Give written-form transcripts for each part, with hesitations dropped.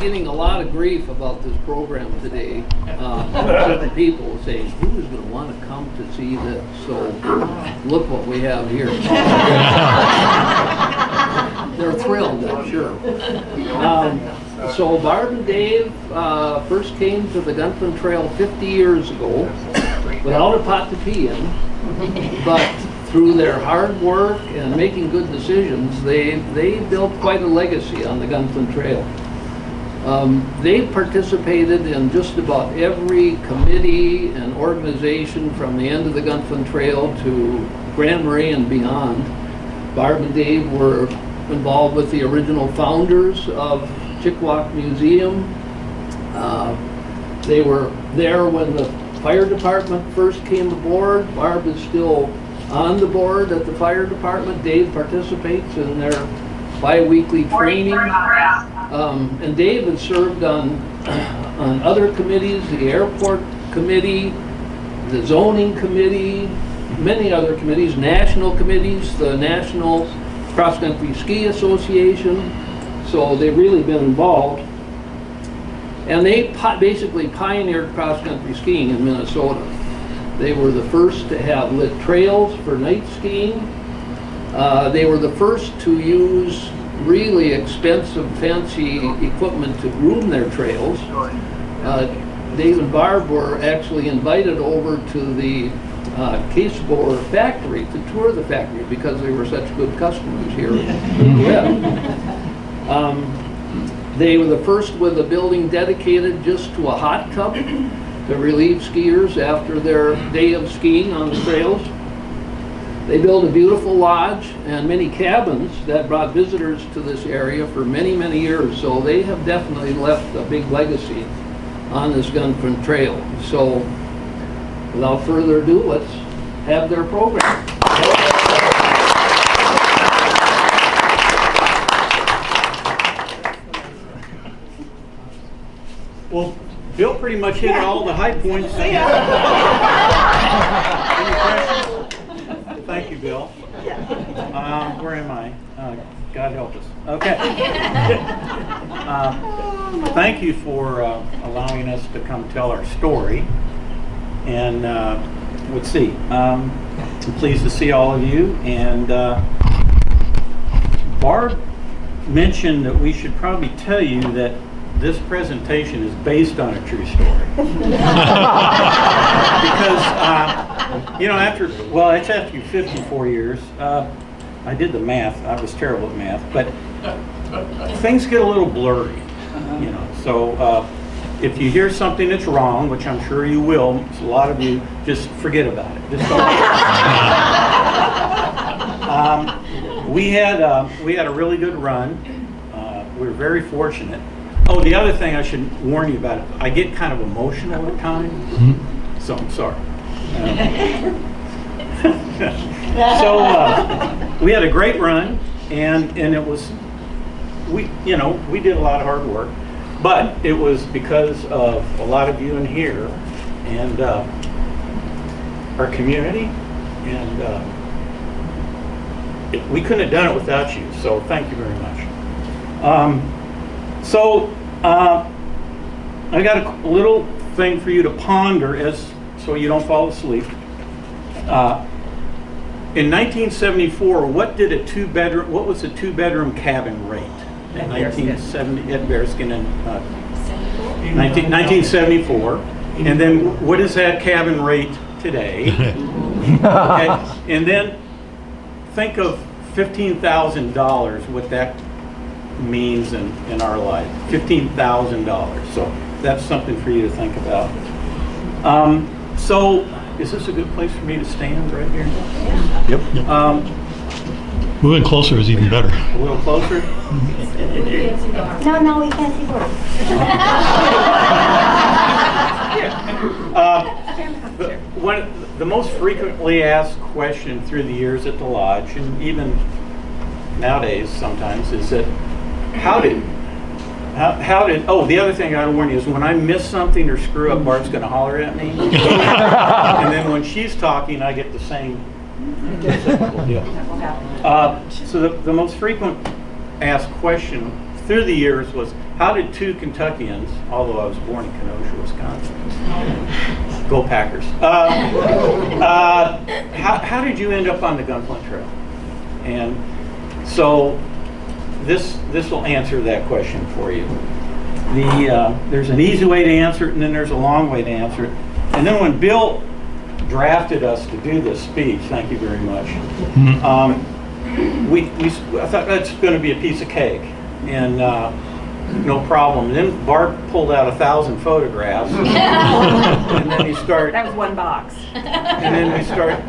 getting a lot of grief about this program today. Certain people saying, who is going to want to come to see this? So look what we have here. They're thrilled, I'm sure. So Barb and Dave first came to the Gunflint Trail 50 years ago without a pot to pee in, but through their hard work and making good decisions, they built quite a legacy on the Gunflint Trail. They participated in just about every committee and organization from the end of the Gunflint Trail to Grand Marais and beyond. Barb and Dave were involved with the original founders of Chik-Wauk Museum. They were there when the fire department first came aboard. Barb is still on the board at the fire department. Dave participates in their bi-weekly training. And Dave has served on other committees, the airport committee, the zoning committee, many other committees, national committees, the National Cross Country Ski Association. So they've really been involved. And they basically pioneered cross-country skiing in Minnesota. They were the first to have lit trails for night skiing. They were the first to use really expensive, fancy equipment to groom their trails. Dave and Barb were actually invited over to the Case-Boer factory to tour the factory because they were such good customers here in the US. They were the first with a building dedicated just to a hot tub to relieve skiers after their day of skiing on the trails. They built a beautiful lodge and many cabins that brought visitors to this area for many, many years. So they have definitely left a big legacy on this Gunflint Trail. So without further ado, let's have their program. Well, Bill pretty much hit all the high points. Any questions? Thank you, Bill. Where am I? God help us. Okay. Thank you for allowing us to come tell our story. And let's see. I'm pleased to see all of you. And Barb mentioned that we should probably tell you that this presentation is based on a true story. Because, you know, it's after 54 years. I did the math. I was terrible at math. But things get a little blurry, you know. So if you hear something that's wrong, which I'm sure you will, a lot of you, just forget about it. Just don't. We had a really good run. We were very fortunate. Oh, the other thing I should warn you about, I get kind of emotional at times, so I'm sorry. So we had a great run, and it was, we did a lot of hard work, but it was because of a lot of you in here and our community, and we couldn't have done it without you, so thank you very much. I got a little thing for you to ponder so you don't fall asleep. In 1974, what was a two-bedroom cabin rate? In 1970 at Bearskin in 1974. And then what is that cabin rate today? Okay. And then think of $15,000, what that means in our life. $15,000. So that's something for you to think about. So is this a good place for me to stand right here? Yep. Moving closer is even better. A little closer? No, we can't see both. The most frequently asked question through the years at the lodge, and even nowadays sometimes, is that how did the other thing I warn you is when I miss something or screw up, Barb's going to holler at me. And then when she's talking, I get the same deal. So the most frequent asked question through the years was, how did two Kentuckians, although I was born in Kenosha, Wisconsin, go Packers, how did you end up on the Gunflint Trail? And so this will answer that question for you. There's an easy way to answer it, and then there's a long way to answer it. And then when Bill drafted us to do this speech, thank you very much, I thought that's going to be a piece of cake, and no problem. And then Barb pulled out 1,000 photographs, and then he started. That was one box. And then we start,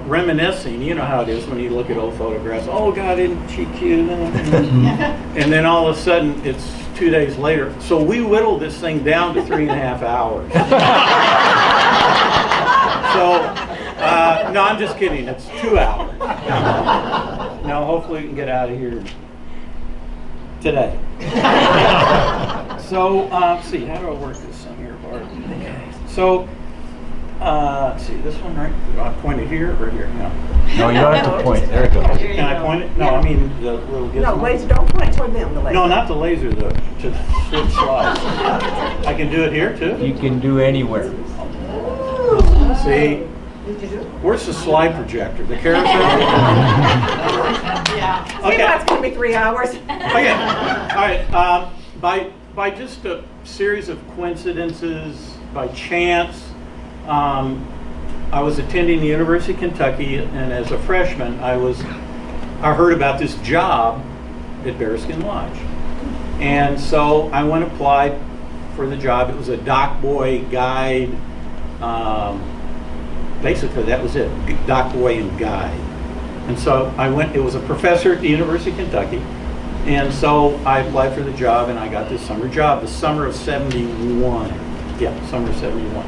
reminiscing. You know how it is when you look at old photographs. Oh God, isn't she cute? And then all of a sudden, it's 2 days later. So we whittled this thing down to 3.5 hours. So, no, I'm just kidding. It's 2 hours. Now, hopefully we can get out of here today. So, let's see, how do I work this thing here, Bart? Okay. So, let's see, this one, right? Do I point it here or here? No. No, you don't have to point. There it goes. Can I point it? No, I mean the little gizmo. No, laser, don't point toward them, the laser. No, not the laser, to switch slides. I can do it here, too? You can do anywhere. See? Where's the slide projector? The carousel? Yeah. Okay. It's going to be 3 hours. Okay. All right. By just a series of coincidences, by chance, I was attending the University of Kentucky, and as a freshman, I heard about this job at Bearskin Lodge, and so I went and applied for the job. It was a dock boy guide. Basically, that was it, dock boy and guide. And so I went. It was a professor at the University of Kentucky, and so I applied for the job, and I got this summer job, the summer of '71. Yeah, summer of '71.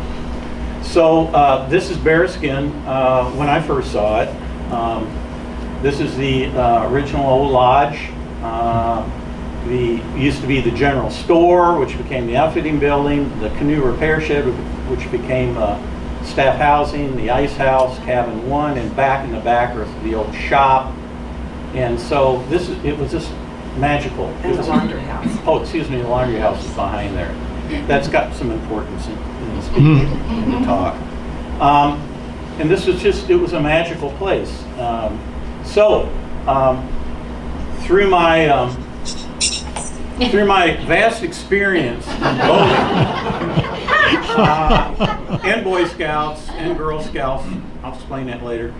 So this is Bearskin when I first saw it. This is the original old lodge. Used to be the general store, which became the outfitting building, the canoe repair shed, which became staff housing, the ice house, cabin 1, and back in the back was the old shop. And so it was just magical. And the laundry house. Oh, excuse me, the laundry house is behind there. That's got some importance in this in the talk. And this was it was a magical place. Through my vast experience in boating, and Boy Scouts and Girl Scouts, I'll explain that later,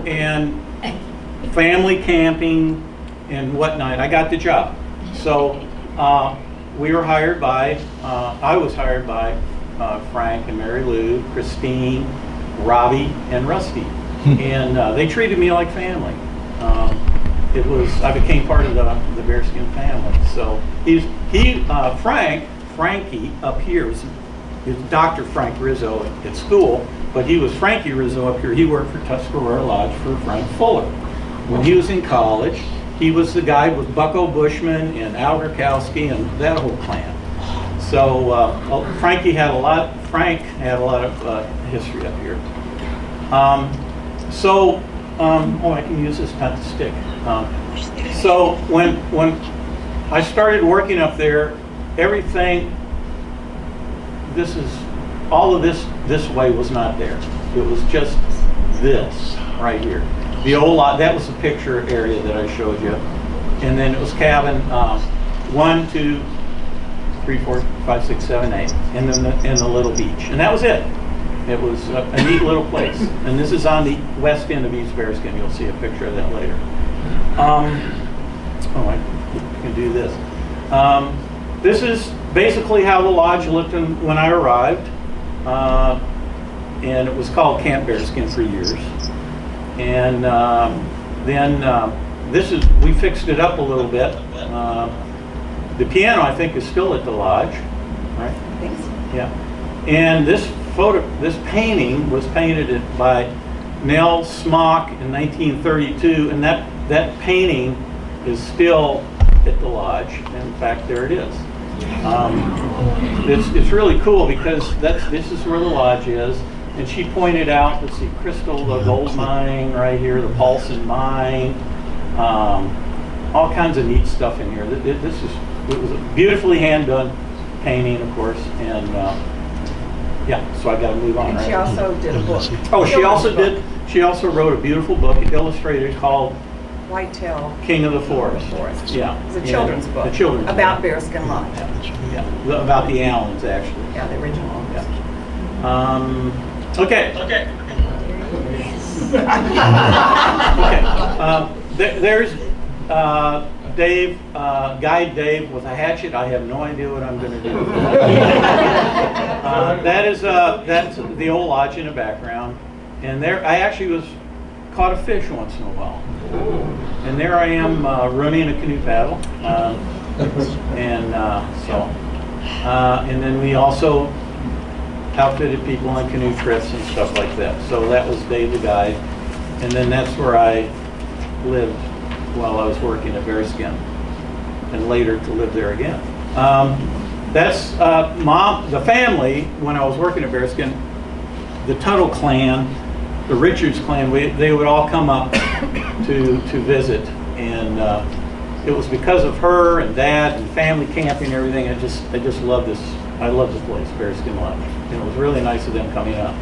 and family camping and whatnot, I got the job. So we were hired by, I was hired by Frank and Mary Lou, Christine, Robbie, and Rusty. And they treated me like family. I became part of the Bearskin family. So Frankie up here was Dr. Frank Rizzo at school, but he was Frankie Rizzo up here. He worked for Tuscarora Lodge for Frank Fuller. When he was in college, he was the guide with Bucko Bushman and Al Gurkowski and that whole clan. So Frank had a lot of history up here. I can use this not to stick. So when I started working up there, all of this way was not there. It was just this right here. The old lot, that was the picture area that I showed you. And then it was cabin 1, 2, 3, 4, 5, 6, 7, 8, and then the little beach. And that was it. It was a neat little place. And this is on the west end of East Bearskin. You'll see a picture of that later. I can do this. This is basically how the lodge looked when I arrived. And it was called Camp Bearskin for years. And we fixed it up a little bit. The piano, I think, is still at the lodge, right? I think so. Yeah. And this painting was painted by Nell Smock in 1932, and that painting is still at the lodge. In fact, there it is. It's really cool because this is where the lodge is. And she pointed out, let's see, Crystal, the gold mine right here, the Paulson mine, all kinds of neat stuff in here. This is it was a beautifully hand done painting, of course, and yeah, so I got to move on. And Right? she also did a book. Oh, she also Children's did. She also wrote a beautiful book, illustrated, called book. Whitetail King of the Forest. Forest. Yeah, It's a children's book. The children's about book. Bearskin Lodge. Yeah, about the Allens, actually. Yeah, the original. Yeah. Okay. Okay. There's Dave, Guide Dave with a hatchet. I have no idea what I'm going to do. That's the old lodge in the background, and there I actually caught a fish once in a while, and there I am running a canoe paddle, and then we also outfitted people on canoe trips and stuff like that. So that was Dave the Guide, and then that's where I lived while I was working at Bearskin, and later to live there again. That's the family. When I was working at Bearskin, the Tuttle clan, the Richards clan, they would all come up to visit, and it was because of her and Dad and family camping and everything. I just love this. I love this place, Bearskin Lodge. And it was really nice of them coming up.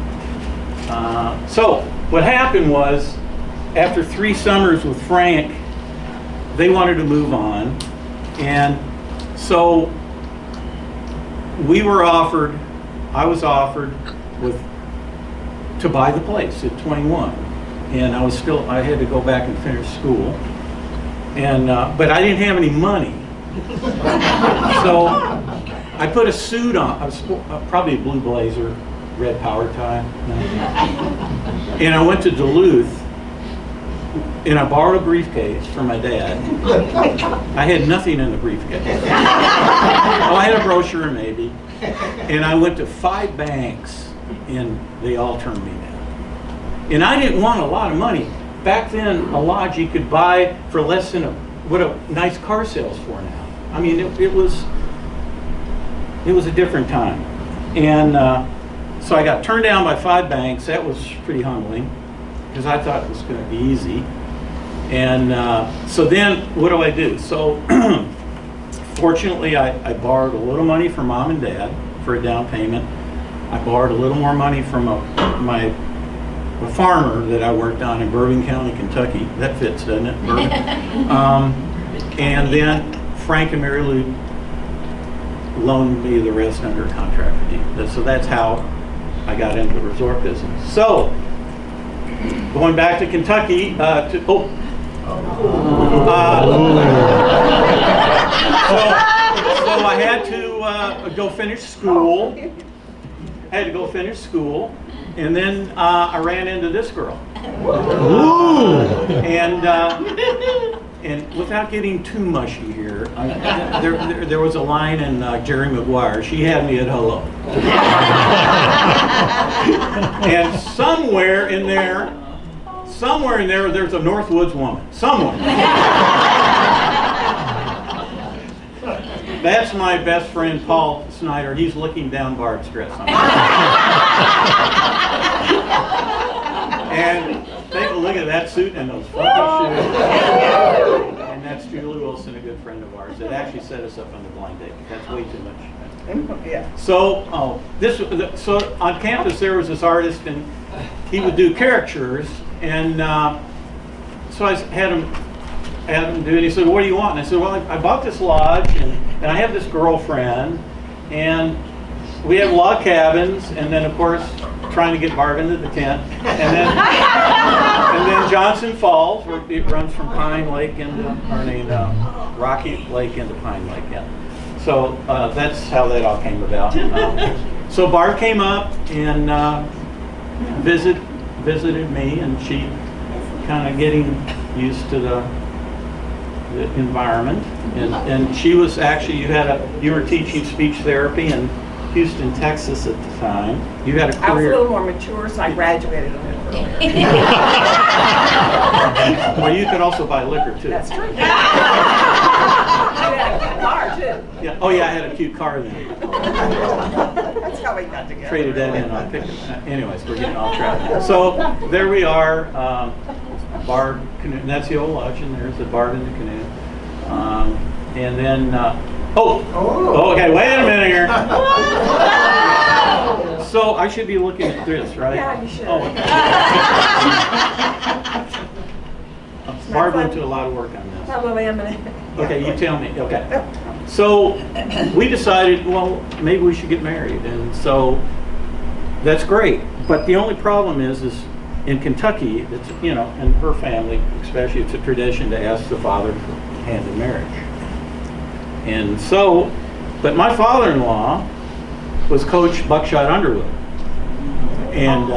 So what happened was, after 3 summers with Frank, they wanted to move on, and so I was offered to buy the place at 21, and I had to go back and finish school, and but I didn't have any money, so I put a suit on. I was probably a blue blazer, red power tie, and I went to Duluth. And I borrowed a briefcase from my dad. I had nothing in the briefcase. Oh, I had a brochure maybe. And I went to 5 banks, and they all turned me down. And I didn't want a lot of money. Back then, a lodge you could buy for less than what a nice car sells for now. I mean, it was a different time. And so I got turned down by 5 banks. That was pretty humbling, because I thought it was going to be easy. And so then, what do I do? So fortunately, I borrowed a little money from Mom and Dad for a down payment. I borrowed a little more money from a farmer that I worked on in Bourbon County, Kentucky. That fits, doesn't it? Bourbon. And then Frank and Mary Lou loaned me the rest under a contract for deed. So that's how I got into the resort business. So going back to Kentucky, so I had to go finish school. And then I ran into this girl. And without getting too mushy here, there was a line in Jerry Maguire. She had me at hello. And somewhere in there, there's a Northwoods woman. Somewhere. That's my best friend, Paul Snyder. He's looking down Barb's dress. And take a look at that suit and those funky shoes. And that's Julie Wilson, a good friend of ours, that actually set us up on the blind date. That's way too much. Yeah. So, so on campus there was this artist, and he would do caricatures, and so I had him do it. He said, "What do you want?" And I said, "Well, I bought this lodge, and I have this girlfriend, and we have log cabins, and then of course trying to get Barb into the tent, and then Johnson Falls, where it runs from Pine Lake into Rocky Lake into Pine Lake." Yeah. So that's how that all came about. So Barb came up and visited me, and she kind of getting used to the environment, and she was actually, you were teaching speech therapy in Houston, Texas at the time. You had a career. I was a little more mature, so I graduated a little earlier. Well, you could also buy liquor too. That's true. I had a cute car too. Yeah. Oh yeah, I had a cute car then. That's how we got together. Traded that in on pickup. Anyways, we're getting off track. So there we are, Barb canoe, and that's the old lodge, and there's the Barb in the canoe. And then Oh, okay, wait a minute here. So I should be looking at this, right? Yeah, you should. Oh, okay. Barb went to a lot of work on this. Tell Lily I'm gonna. Okay, you tell me. Okay. So we decided, well, maybe we should get married, and so that's great. But the only problem is in Kentucky, it's, you know, and her family especially, it's a tradition to ask the father for hand in marriage. And so, but my father-in-law was Coach Buckshot Underwood, and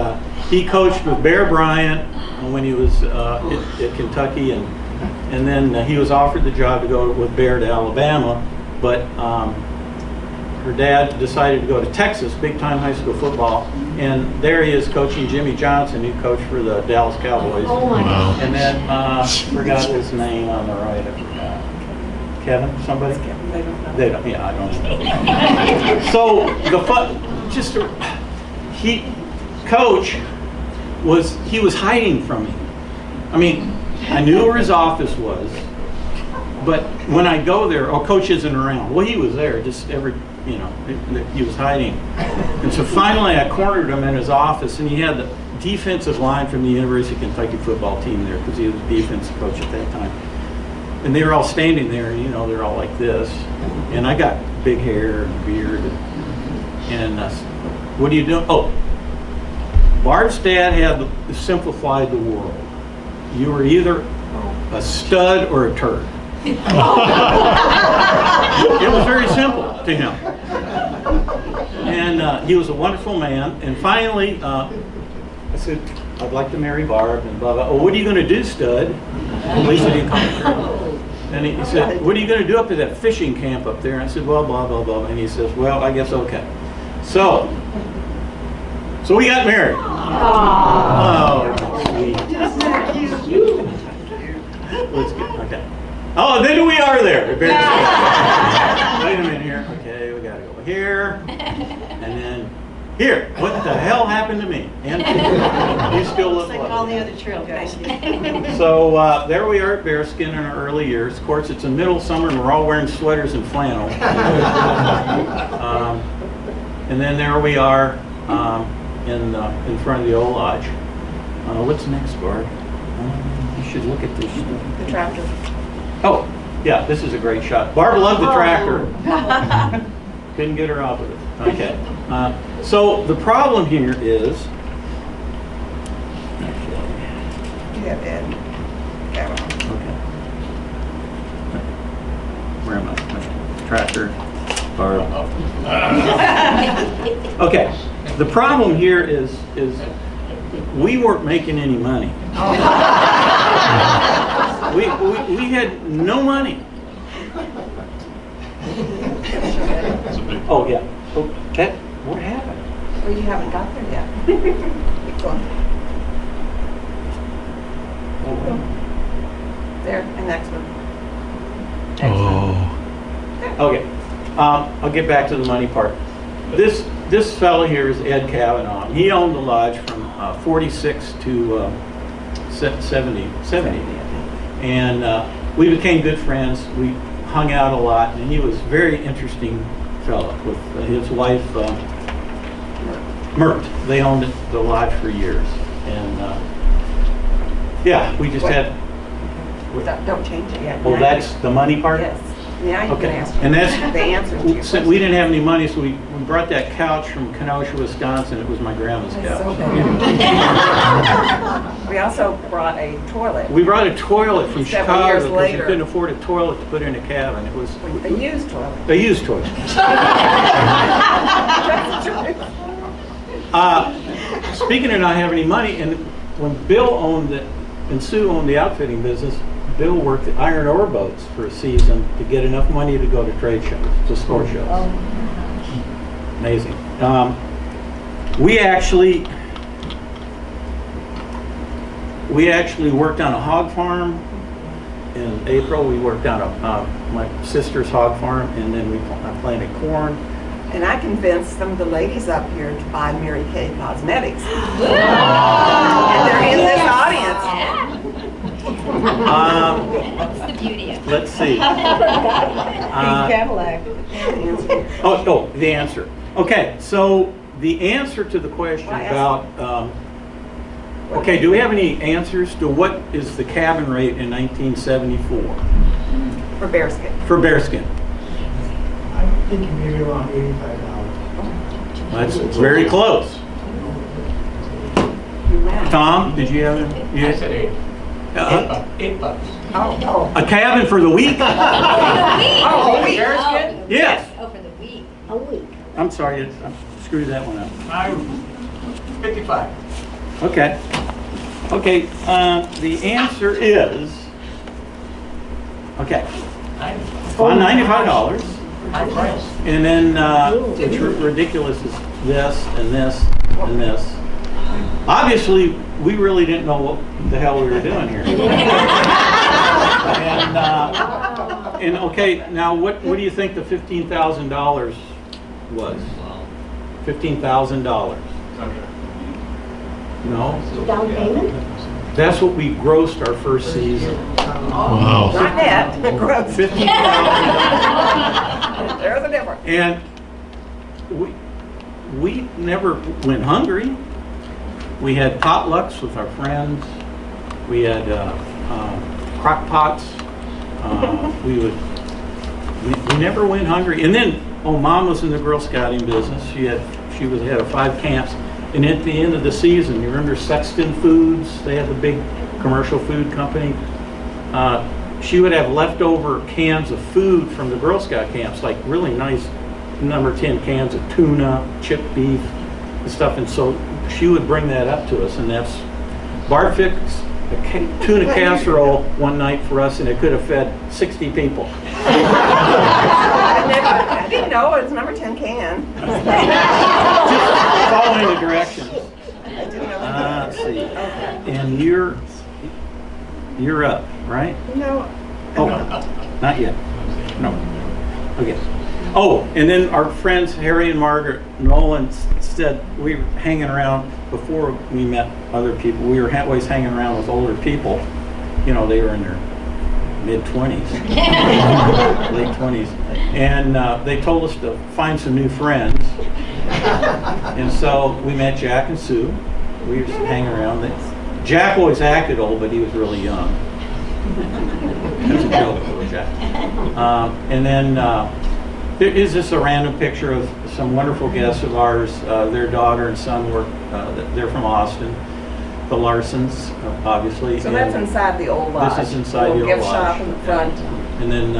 he coached with Bear Bryant when he was at Kentucky, and then he was offered the job to go with Bear to Alabama, but her dad decided to go to Texas, big-time high school football, and there he is coaching Jimmy Johnson, who coached for the Dallas Cowboys. Oh my gosh. And then forgot his name on the right. I forgot. Kevin, somebody? They don't know. They don't. Yeah, I don't know. So the coach was hiding from me. I mean, I knew where his office was, but when I go there, coach isn't around. Well, he was there, just he was hiding. And so finally I cornered him in his office, and he had the defensive line from the University of Kentucky football team there, because he was the defensive coach at that time. And they were all standing there, and they're all like this. And I got big hair and beard. And what are you doing? Oh, Barb's dad had simplified the world. You were either a stud or a turd. It was very simple to him. And he was a wonderful man. And finally, I said, I'd like to marry Barb, and blah, blah. Oh, what are you going to do, stud? At least he didn't call me turd. And he said, what are you going to do up at that fishing camp up there? And I said, well, blah, blah, blah. And he says, well, I guess okay. So we got married. Oh, sweet. Let's get, okay. Oh, then we are there. Wait a minute here. Okay, we got to go here. And then here. What the hell happened to me? And you still look Like lovely. all the other trail guys. So there we are at Bearskin in our early years. Of course, it's the middle of summer and we're all wearing sweaters and flannel. And then there we are in front of the old lodge. What's next, Barb? You should look at this. The tractor. Oh, yeah, this is a great shot. Barb loved the tractor. Couldn't get her off of it. Okay. So the problem here is. You have Ed. Okay. Where am I? Tractor. Barb. Okay. The problem here is we weren't making any money. We had no money. Oh yeah. Oh, what happened? Well, you haven't got there yet. Go on. There, and next one. Oh. Okay. I'll get back to the money part. This fellow here is Ed Kavanaugh. He owned the lodge from 46 to 70, and we became good friends. We hung out a lot, and he was a very interesting fellow with his wife, Mert. They owned the lodge for years, and yeah, we just had. Don't change it yet. Well, that's the money part? Yes. Now you can Okay, ask and that's, the answer to your so question. we didn't have any money, so we brought that couch from Kenosha, Wisconsin. It was my grandma's That's so couch. bad. We also brought a toilet, We brought a toilet from Several Chicago years because we later. couldn't afford a toilet to put in a cabin. It was a used toilet. a used toilet. Speaking of not having any money, and when Bill owned it and Sue owned the outfitting business, Bill worked at iron ore boats for a season to get enough money to go to trade shows, to sport shows. Amazing. We actually worked on a hog farm. In April, we worked on my sister's hog farm, and then I planted corn. And I convinced some of the ladies up here to buy Mary Kay Cosmetics. And they're in this audience. That's the beauty of it. Let's see. Cadillac. Oh, the answer. Okay, so the answer to the question about, okay, do we have any answers to what is the cabin rate in 1974 For bearskin. for bearskin? I'm thinking maybe around $85. That's very close. Tom, did you have it? I said eight. $8. Oh, A cabin for the week? oh, wait. Yes. Oh, for the week. A week. I'm sorry, I screwed that one up. 55. Okay. Okay, the answer is, okay, $95. And then what's ridiculous is this and this and this. Obviously, we really didn't know what the hell we were doing here. And okay, now what do you think the $15,000 was? $15,000. No? Down payment? That's what we grossed our first season. Wow. Not net, gross. $15,000. There's a difference. And we never went hungry. We had potlucks with our friends. We had crock pots. We never went hungry. And then, Mom was in the Girl Scouting business. She had head of 5 camps. And at the end of the season, you remember Sexton Foods? They had the big commercial food company. She would have leftover cans of food from the Girl Scout camps, like really nice number 10 cans of tuna, chipped beef, and stuff. And so she would bring that up to us, and that's Barb fixed a tuna casserole one night for us, and it could have fed 60 people. I didn't know it's number 10 can. Just following the directions. I didn't know that. Let's see. And you're up, right? No. Oh, not yet. No. Okay. Oh, and then our friends Harry and Margaret Nolan said we were hanging around before we met other people. We were always hanging around with older people. You know, they were in their mid-20s, late 20s, and they told us to find some new friends. And so we met Jack and Sue. We were just hanging around. Jack always acted old, but he was really young. That's a joke, little Jack. And then there is just a random picture of some wonderful guests of ours. Their daughter and son work. They're from Austin. The Larsons, obviously. So that's inside the old lodge. This is inside the old gift lodge. shop in the front. And then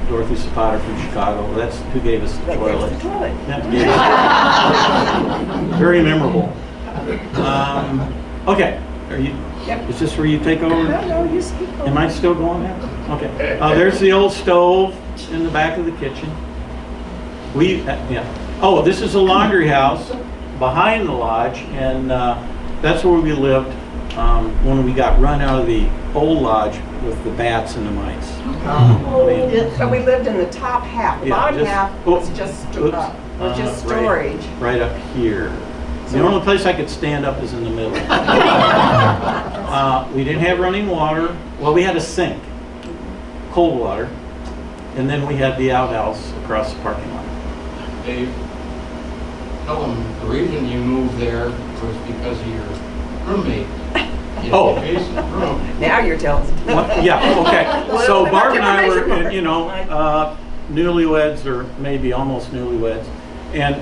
Dorothy Zapata from Chicago. That's who gave us the That toilet. gives the toilet. Yeah. Very memorable. Okay. Are you? Yep. Is this where you take over? No, you speak. Am I still going now? Okay. There's the old stove in the back of the kitchen. Oh, this is a laundry house behind the lodge, and that's where we lived when we got run out of the old lodge with the bats and the mice. So we lived in the top half. The bottom half was just storage. Right up here. The only place I could stand up is in the middle. We didn't have running water. Well, we had a sink, cold water, and then we had the outhouse across the parking lot. Dave, tell them the reason you moved there was because of your roommate. Oh. Basement room. Now you're telling us. Yeah, okay. So Well, Barb and I were, information. newlyweds or maybe almost newlyweds. And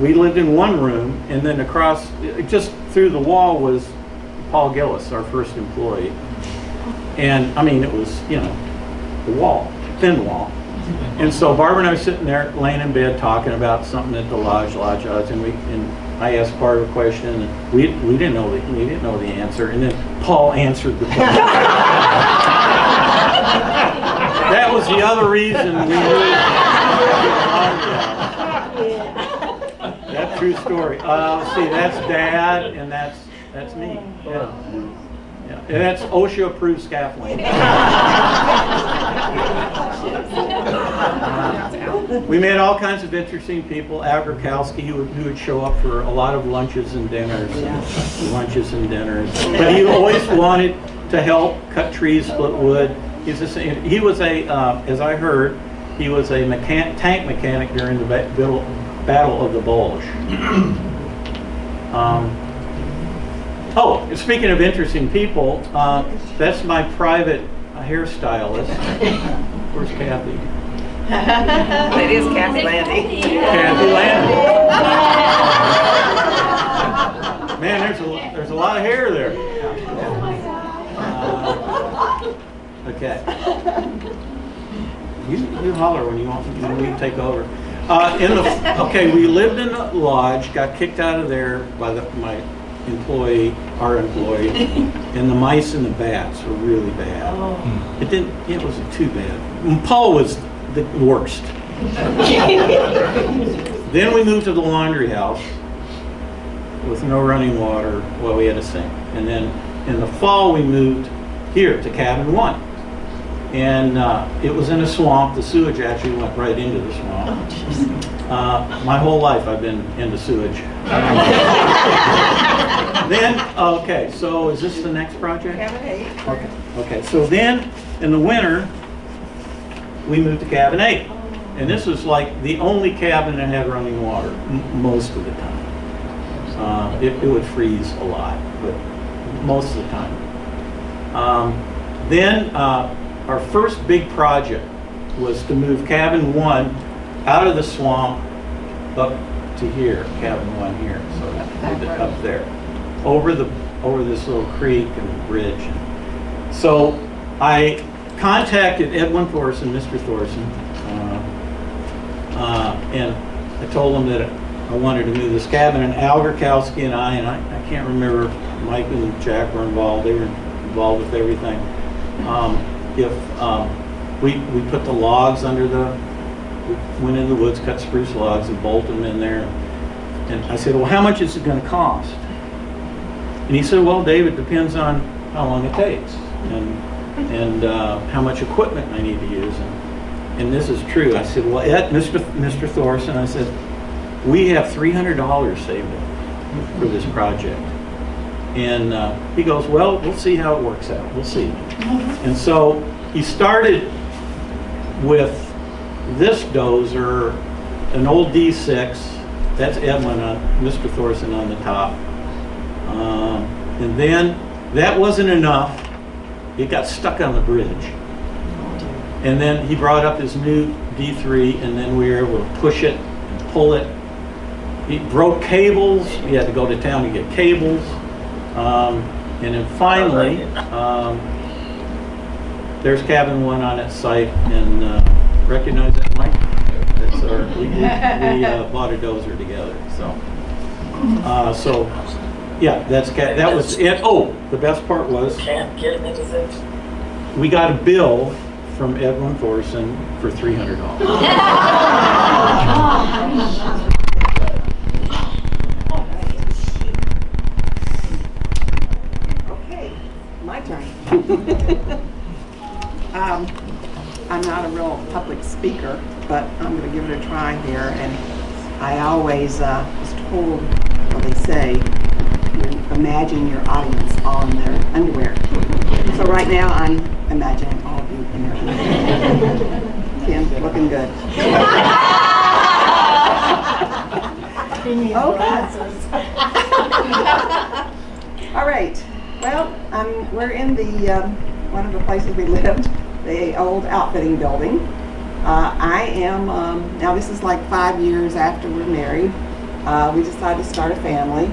we lived in one room, and then across, just through the wall was Paul Gillis, our first employee. And I mean, it was, the wall, thin wall. And so Barb and I were sitting there, laying in bed, talking about something at the lodge, and I asked Barb a question, and we didn't know the answer, and then Paul answered the question. That was the other reason we moved. That's true story. See, that's Dad, and that's me. Yeah. And that's OSHA approved scaffolding. We met all kinds of interesting people. Agrikowski, who would show up for a lot of lunches and dinners. But he always wanted to help cut trees, split wood. He was a, as I heard, he was a tank mechanic during the Battle of the Bulge. Oh, speaking of interesting people, that's my private hairstylist. Where's Kathy? It is Kathy Landy. Kathy Landy. Man, there's a lot of hair there. Okay. You holler when you want me to take over. Okay, we lived in the lodge, got kicked out of there by our employee, and the mice and the bats were really bad. It wasn't too bad. Paul was the worst. Then we moved to the laundry house with no running water. Well, we had a sink. And then in the fall we moved here to cabin 1. And it was in a swamp. The sewage actually went right into the swamp. My whole life I've been into sewage. Okay, so is this the next project? Cabin 8. Okay, so then in the winter, we moved to cabin 8. And this was like the only cabin that had running water most of the time. It would freeze a lot, but most of the time. Then our first big project was to move cabin 1 out of the swamp up to here, cabin 1 here, so up there, over this little creek and bridge. So I contacted Edwin Thorson, Mr. Thorson, and I told him that I wanted to move this cabin, and Al Gurkowski and I can't remember, Mike and Jack were involved. They were involved with everything. We put the logs we went in the woods, cut spruce logs and bolted them in there. And I said, well, how much is it going to cost? And he said, well, Dave, it depends on how long it takes and how much equipment I need to use. And this is true. I said, well, Mr. Thorson, I said, we have $300 saved up for this project. And he goes, well, we'll see how it works out. We'll see. And so he started with this dozer, an old D6. That's Edwin, Mr. Thorson on the top. And then that wasn't enough. It got stuck on the bridge. And then he brought up his new D3, and then we were able to push it and pull it. He broke cables. We had to go to town to get cables. And then finally, there's cabin 1 on its site, and recognize that, Mike? That's we bought a dozer together. So yeah, that was it. Oh, the best part was we got a bill from Edwin Thorson for $300. My turn. I'm not a real public speaker, but I'm going to give it a try here. And I always was told, well, they say, imagine your audience all in their underwear. So right now, I'm imagining all of you in your underwear. Kim, looking good. All right. Well, we're in the one of the places we lived, the old outfitting building. I am, now this is like 5 years after we're married. We decided to start a family.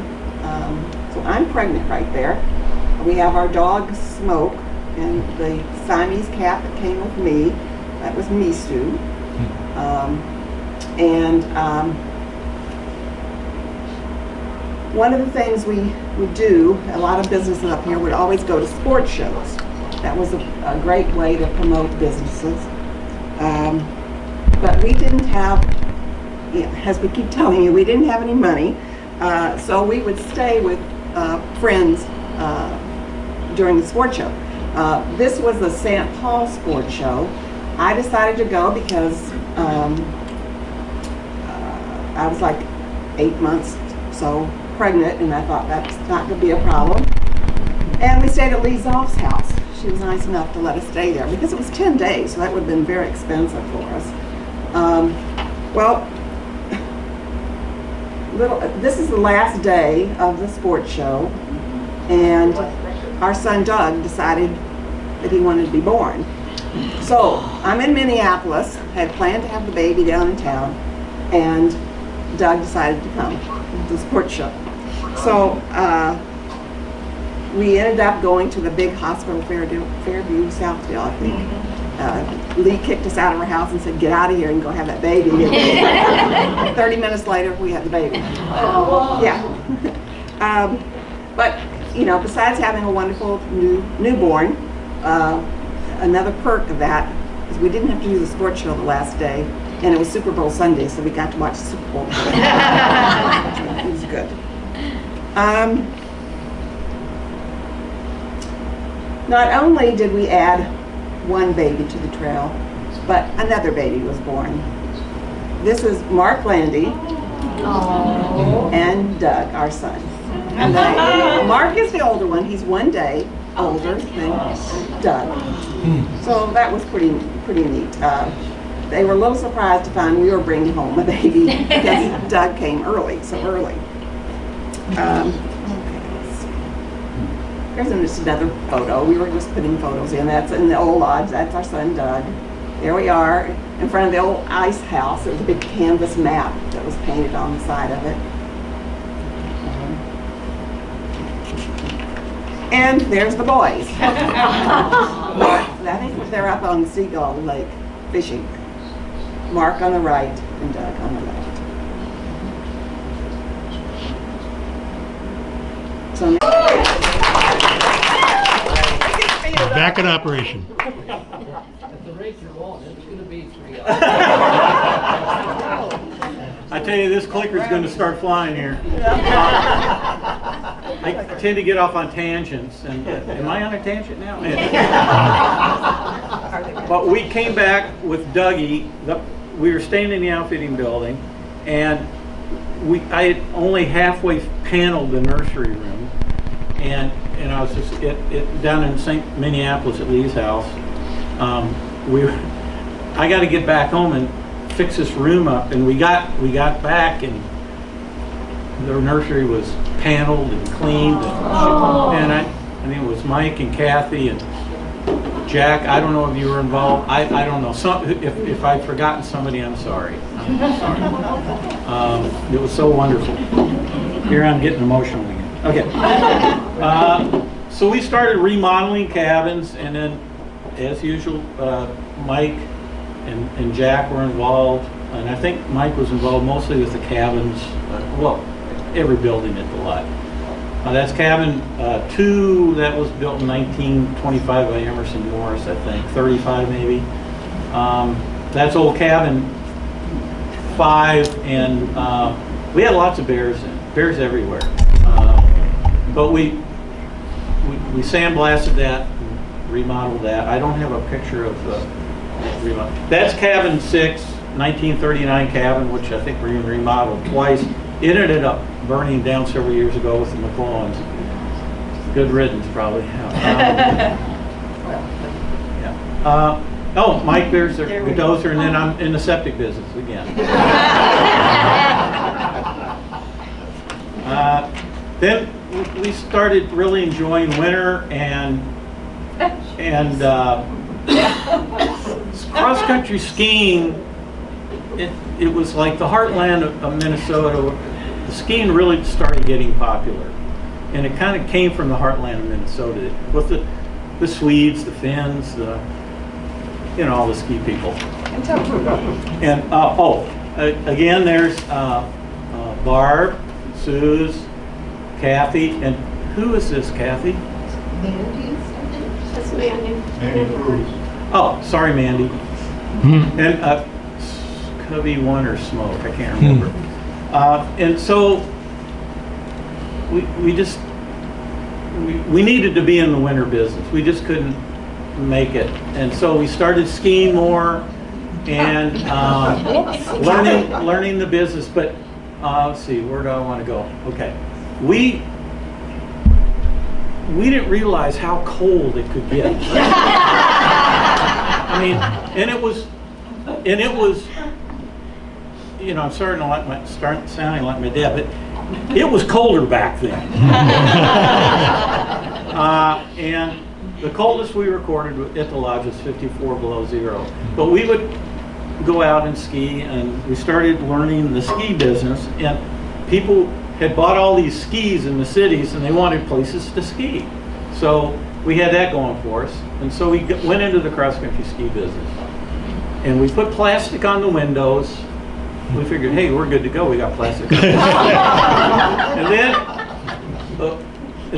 So I'm pregnant right there. We have our dog Smoke and the Siamese cat that came with me. That was Misu. One of the things we would do, a lot of businesses up here would always go to sports shows. That was a great way to promote businesses. But we didn't have, as we keep telling you, we didn't have any money. So we would stay with friends during the sports show. This was the St. Paul sports show. I decided to go because I was like 8 months so pregnant, and I thought that's not going to be a problem. And we stayed at Lee Zoff's house. She was nice enough to let us stay there because it was 10 days, so that would have been very expensive for us. This is the last day of the sports show, and our son Doug decided that he wanted to be born. So I'm in Minneapolis, had planned to have the baby down in town, and Doug decided to come to the sports show. So we ended up going to the big hospital, Fairview, Southdale, I think. Lee kicked us out of our house and said, "Get out of here and go have that baby." 30 minutes later, we had the baby. Yeah. But, you know, besides having a wonderful newborn, another perk of that is we didn't have to do the sports show the last day, and it was Super Bowl Sunday, so we got to watch the Super Bowl. It was good. Not only did we add one baby to the trail, but another baby was born. This is Mark Landy and Doug, our son. And Mark is the older one. He's 1 day older than Doug. So that was pretty neat. They were a little surprised to find we were bringing home a baby because Doug came early, so early. There's just another photo. We were just putting photos in. That's in the old lodge. That's our son Doug. There we are in front of the old ice house. There was a big canvas map that was painted on the side of it. And there's the boys. I think they're up on Seagull Lake fishing. Mark on the right and Doug on the left. So Back in operation. At the rate you're on, it's going to be 3 hours. I tell you, this clicker's going to start flying here. I tend to get off on tangents, and am I on a tangent now? But we came back with Dougie. We were staying in the outfitting building, and I had only halfway paneled the nursery room, and I was just down in Minneapolis at Lee's house. I got to get back home and fix this room up, and we got back, and the nursery was paneled and cleaned, and I think it was Mike and Kathy and Jack. I don't know if you were involved. I don't know. If I've forgotten somebody, I'm sorry. It was so wonderful. Here I'm getting emotional again. Okay. So we started remodeling cabins, and then, as usual, Mike and Jack were involved, and I think Mike was involved mostly with the cabins. Well, every building at the lot. That's cabin 2 that was built in 1925 by Emerson Morris, I think, 35 maybe. That's old cabin 5, and we had lots of bears everywhere. But we sandblasted that, and remodeled that. I don't have a picture of the remodel. That's cabin 6, 1939 cabin, which I think we remodeled twice. It ended up burning down several years ago with the McClollans. Good riddance, probably. Oh, Mike, there's the dozer, and then I'm in the septic business again. Then we started really enjoying winter, and cross-country skiing. It was like the heartland of Minnesota. The skiing really started getting popular, and it kind of came from the heartland of Minnesota with the Swedes, the Finns, all the ski people. And again, there's Barb, Suze, Kathy, and who is this, Kathy? That's Mandy. Oh, sorry, Mandy. And Cubby One or Smoke, I can't remember. And so we needed to be in the winter business. We just couldn't make it, and so we started skiing more and learning the business. But let's see, where do I want to go? Okay. We didn't realize how cold it could get. I mean, and it was, you know, I'm starting to start sounding like my dad, but it was colder back then. And the coldest we recorded at the lodge was 54 below zero. But we would go out and ski, and we started learning the ski business, and people had bought all these skis in the cities and they wanted places to ski. So we had that going for us, and so we went into the cross-country ski business. And we put plastic on the windows. We figured, hey, we're good to go, we got plastic. And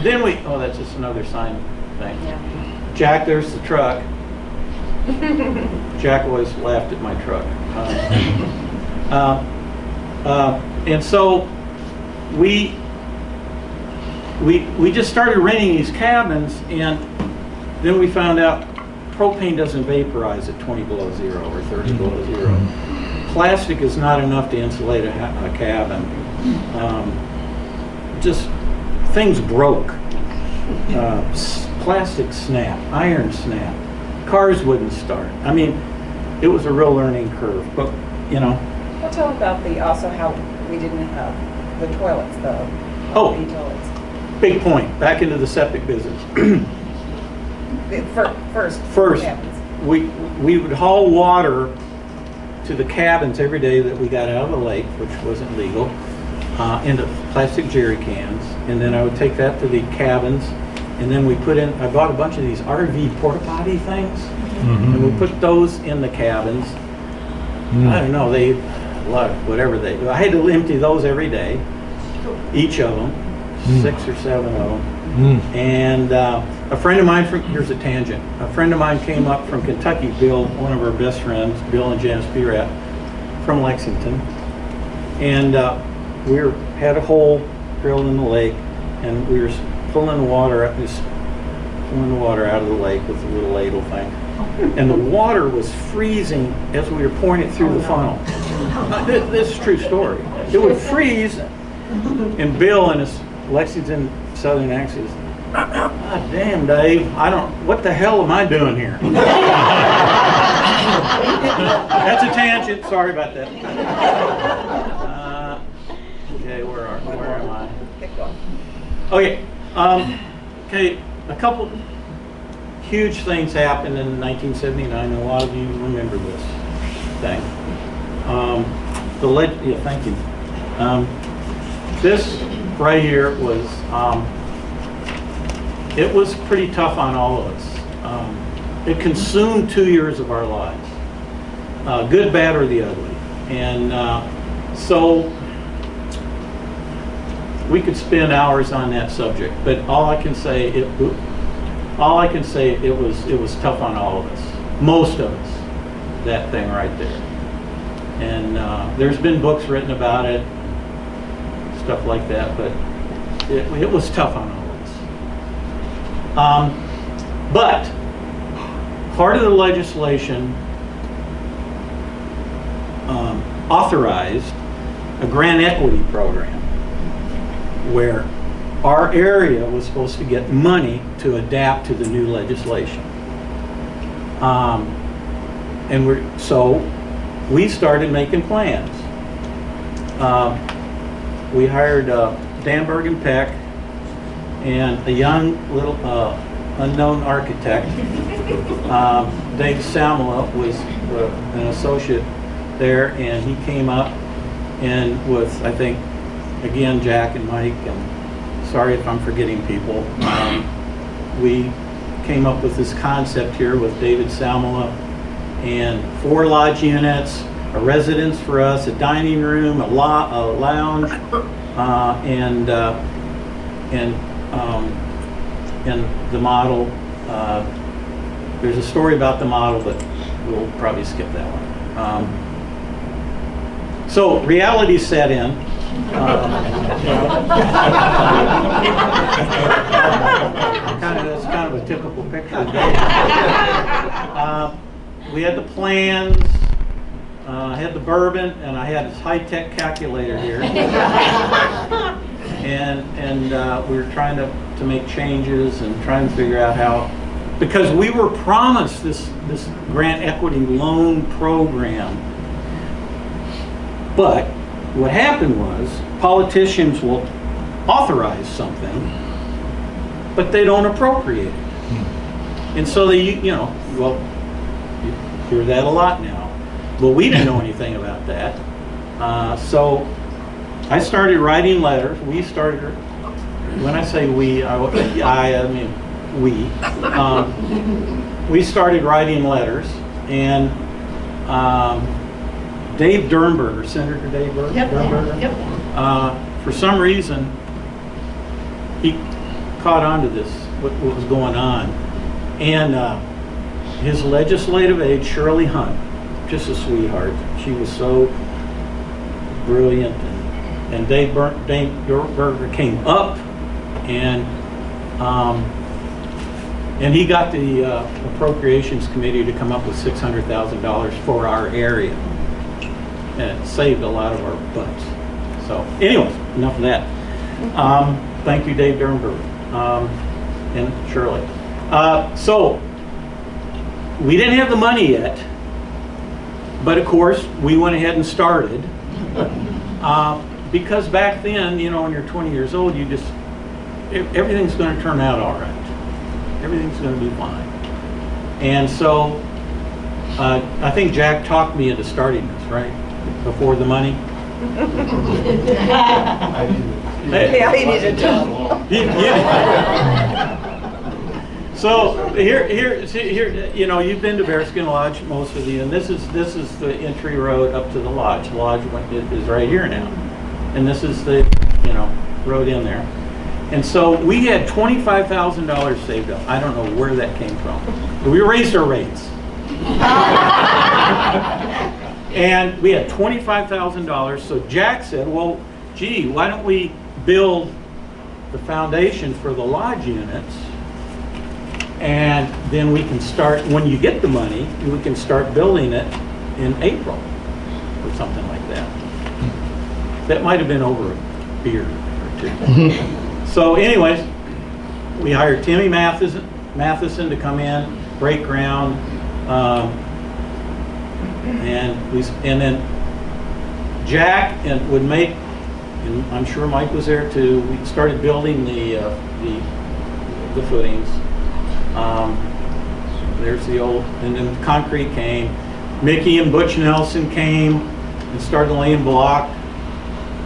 then we, oh, that's just another sign thing. Yeah. Jack, there's the truck. Jack always laughed at my truck. And so we just started renting these cabins, and then we found out propane doesn't vaporize at 20 below zero or 30 below zero. Plastic is not enough to insulate a cabin. Just things broke. Plastic snapped, iron snapped, cars wouldn't start. I mean, it was a real learning curve, but you know. Well, tell about also how we didn't have the toilets, the toilets. Big point. Back into the septic business. First, we would haul water to the cabins every day that we got out of the lake, which wasn't legal, into plastic jerry cans, and then I would take that to the cabins, and then we put in, I bought a bunch of these RV porta potty things, and we put those in the cabins. I don't know, I had to empty those every day, each of them, 6 or 7 of them. And a friend of mine here's a tangent, a friend of mine came up from Kentucky, Bill, one of our best friends, Bill and Janice Pirat, from Lexington, and we had a hole drilled in the lake, and we were pulling the water out of the lake with a little ladle thing, and the water was freezing as we were pouring it through the funnel. This is a true story. It would freeze, and Bill in his Lexington Southern accent, God damn, Dave, what the hell am I doing here? That's a tangent, sorry about that. Okay, where am I? Okay, okay, a couple huge things happened in 1979, and a lot of you remember this thing. Yeah, thank you. This right here was, it was pretty tough on all of us. It consumed 2 years of our lives, good, bad, or the ugly. And so we could spend hours on that subject, but all I can say, it was tough on all of us, most of us, that thing right there. And there's been books written about it, stuff like that, but it was tough on all of us. But part of the legislation authorized a grant equity program where our area was supposed to get money to adapt to the new legislation. So we started making plans. We hired Dan Bergen-Peck and a young little unknown architect. Dave Tuttle was an associate there, and he came up and with, I think, again, Jack and Mike, and sorry if I'm forgetting people, we came up with this concept here with David Tuttle, and 4 lodge units, a residence for us, a dining room, a lounge, and the model. There's a story about the model, but we'll probably skip that one. So reality set in. That's kind of a typical picture. We had the plans. I had the bourbon, and I had this high-tech calculator here. and we were trying to make changes and trying to figure out how, because we were promised this grant equity loan program. But what happened was politicians will authorize something, but they don't appropriate it. And so they, you hear that a lot now. Well, we didn't know anything about that. So I started writing letters. We started, when I say we, I mean we. We started writing letters, and Dave Durnberger, Senator Dave Durnberger, for some reason, he caught on to this, what was going on. And his legislative aide, Shirley Hunt, just a sweetheart. She was so brilliant. And Dave Durnberger came up, and he got the Appropriations Committee to come up with $600,000 for our area. And it saved a lot of our butts. So anyways, enough of that. Thank you, Dave Durnberger, and Shirley. So we didn't have the money yet, but of course we went ahead and started. Because back then, when you're 20 years old, you just, everything's going to turn out all right. Everything's going to be fine. And so I think Jack talked me into starting this, right? Before the money. Yeah, he needed to. So here, you've been to Bearskin Lodge, most of you, and this is the entry road up to the lodge. The lodge is right here now, and this is the road in there. And so we had $25,000 saved up. I don't know where that came from. We raised our rates. And we had $25,000. So Jack said, well, gee, why don't we build the foundation for the lodge units, and then we can start, when you get the money, we can start building it in April or something like that. That might have been over a beer or two. So anyways, we hired Timmy Matheson to come in, break ground, and then Jack would make, and I'm sure Mike was there too, we started building the footings. There's the old, and then concrete came. Mickey and Butch Nelson came and started laying block,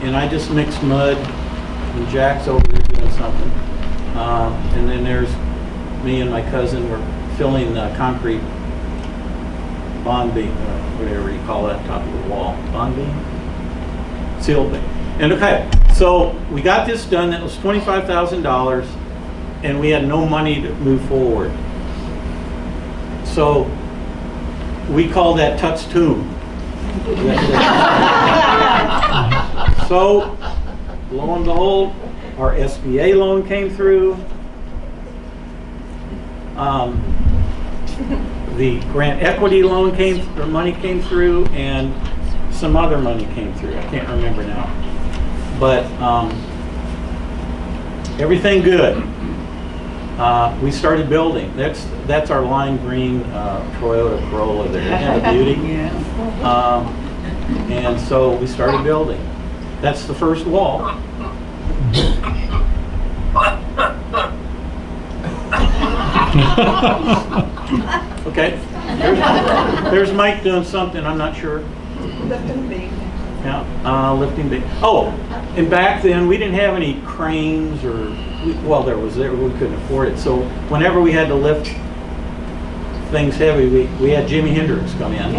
and I just mixed mud, and Jack's over there doing something. And then there's me and my cousin were filling concrete bond beam, whatever you call that, top of the wall. Bond beam? Seal beam. And okay, so we got this done. That was $25,000, and we had no money to move forward. So we call that Tut's tomb. So lo and behold, our SBA loan came through. The grant equity loan money came through, and some other money came through. I can't remember now. But everything good. We started building. That's our lime green Toyota Corolla there. Isn't that a beauty? Yeah. And so we started building. That's the first wall. Okay. There's Mike doing something. I'm not sure. Lifting beam. Yeah, lifting beam. Oh, and back then we didn't have any cranes or, well, there we couldn't afford it. So whenever we had to lift things heavy, we had Jimi Hendrix come in.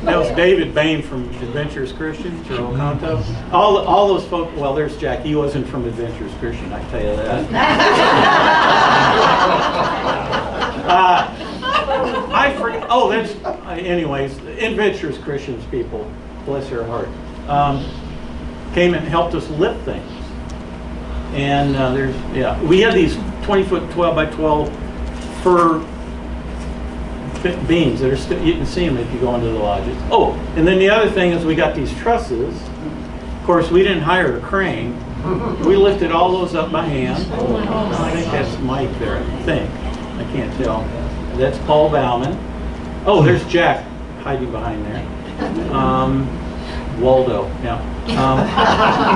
That was David Bain from Adventurous Christians, or Oconto. All those folks, well, there's Jack. He wasn't from Adventurous Christian, I can tell you that. I forget. Oh, that's anyways. Adventurous Christians people, bless their heart, came and helped us lift things. And we had these 20-foot 12 by 12 fir beams that are still, you can see them if you go into the lodges. Oh, and then the other thing is we got these trusses. Of course, we didn't hire a crane. We lifted all those up by hand. I think that's Mike there, I think. I can't tell. That's Paul Bauman. Oh, there's Jack hiding behind there. Waldo, yeah.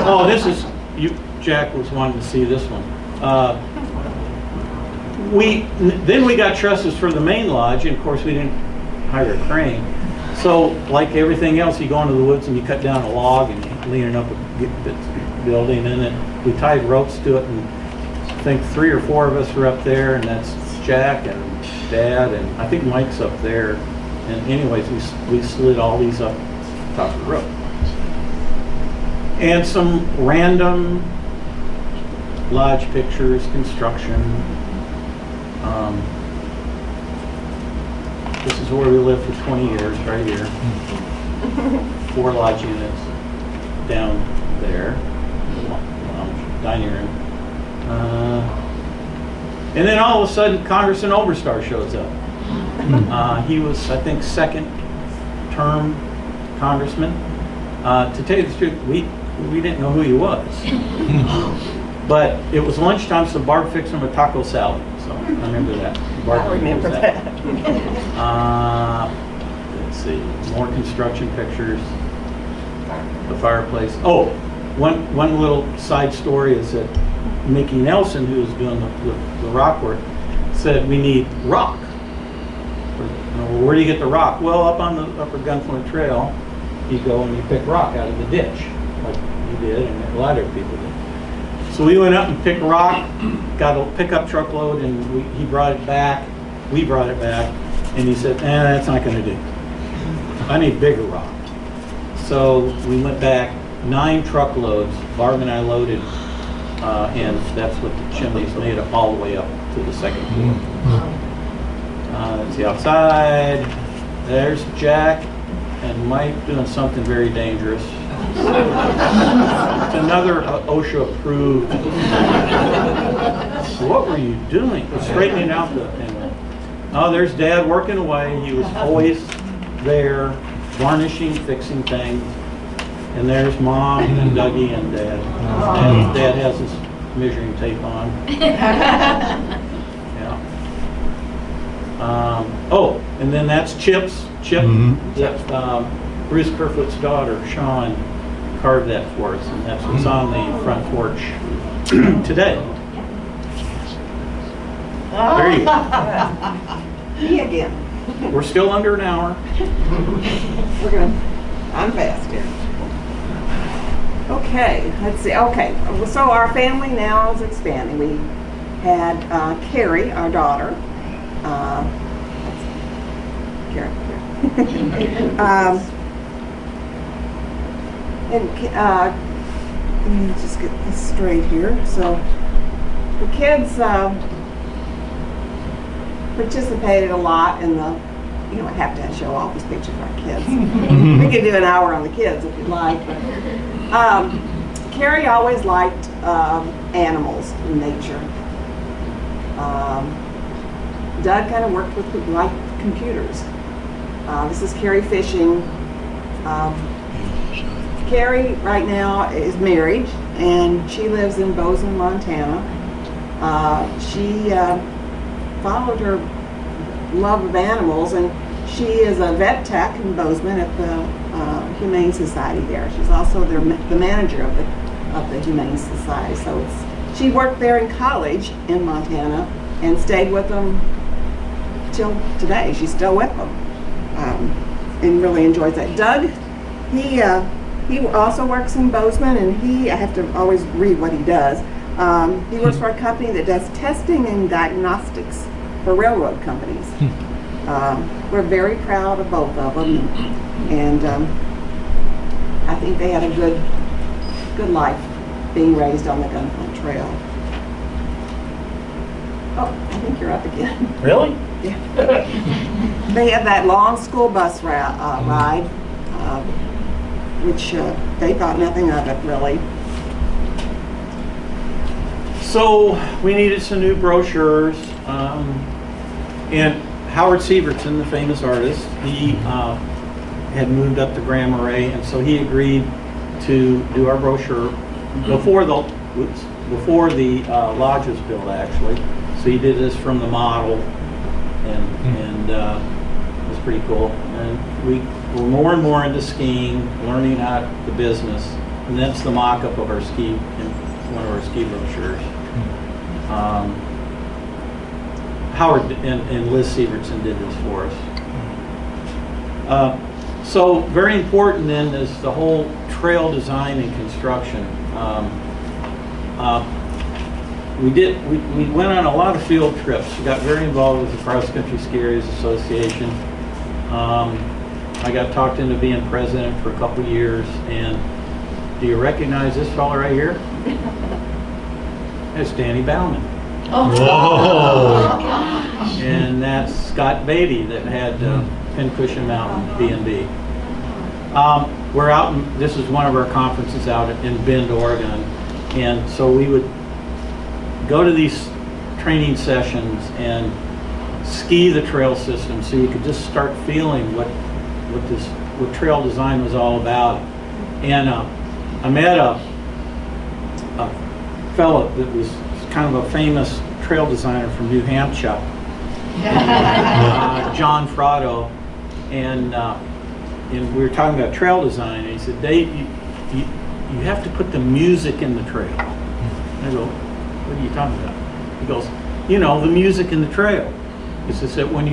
Oh, this is, Jack was wanting to see this one. Then we got trusses for the main lodge, and of course we didn't hire a crane. So like everything else, you go into the woods and you cut down a log and you lean it up a building, and then we tied ropes to it, and I think 3 or 4 of us were up there, and that's Jack and Dad, and I think Mike's up there. And anyways, we slid all these up top of the rope. And some random lodge pictures, construction. This is where we lived for 20 years, right here. 4 lodge units down there, lounge, dining room. And then all of a sudden, Congressman Oberstar shows up. He was, I think, 2nd term congressman. To tell you the truth, we didn't know who he was. But it was lunchtime, so Barb fixed him a taco salad. So I remember that. Barb I remember that. Let's see, more construction pictures. The fireplace. Oh, one little side story is that Mickey Nelson, who was doing the rock work, said we need rock. Well, where do you get the rock? Well, up on the upper Gunflint Trail, you go and you pick rock out of the ditch, like you did, and a lot of people did. So we went up and picked rock, got a pickup truckload, and he brought it back. We brought it back, and he said, that's not going to do. I need bigger rock. So we went back 9 truckloads. Barb and I loaded, and that's what the chimney's made up all the way up to the 2nd floor. That's the outside. There's Jack and Mike doing something very dangerous. It's another OSHA approved. What were you doing? Straightening out the thing. Oh, there's Dad working away. He was always there, varnishing, fixing things. And there's Mom and Dougie and Dad. Dad has his measuring tape on. Yeah. Oh, and then that's Chip. That's Bruce Kerfoot's daughter, Sean, carved that for us, and that's what's on the front porch today. There you go. Me again. We're still under an hour. I'm fast here. Okay, let's see. Okay, so our family now is expanding. We had Carrie, our daughter. Carrie. And let me just get this straight here. So the kids participated a lot in the, I have to show all these pictures of our kids. We could do an hour on the kids if you'd like. But, Carrie always liked animals and nature. Doug kind of worked with computers. This is Carrie fishing. Carrie right now is married, and she lives in Bozeman, Montana. She followed her love of animals, and she is a vet tech in Bozeman at the Humane Society there. She's also the manager of the Humane Society. So she worked there in college in Montana and stayed with them till today. She's still with them and really enjoys that. Doug, he also works in Bozeman, and I have to always read what he does. He works for a company that does testing and diagnostics for railroad companies. We're very proud of both of them, and I think they had a good life being raised on the Gunflint Trail. Oh, I think you're up again. Really? Yeah. They had that long school bus ride, which they thought nothing of it, really. So we needed some new brochures, and Howard Sievertson, the famous artist, he had moved up to Grand Marais, and so he agreed to do our brochure before the lodge was built, actually. So he did this from the model, and it was pretty cool. And we were more and more into skiing, learning how the business, and that's the mock-up of our ski, one of our ski brochures. Howard and Liz Sievertson did this for us. So very important then is the whole trail design and construction. We went on a lot of field trips. We got very involved with the Cross Country Skiers Association. I got talked into being president for a couple years. And do you recognize this fella right here? It's Danny Bauman. Whoa. And that's Scott Beatty that had Pincushion Mountain B&B. We're out, this is one of our conferences out in Bend, Oregon. And so we would go to these training sessions and ski the trail system so you could just start feeling what trail design was all about. And I met a fellow that was kind of a famous trail designer from New Hampshire, John Frotto, and we were talking about trail design, and he said, Dave, you have to put the music in the trail. And I go, what are you talking about? He goes, you know, the music in the trail. He says that when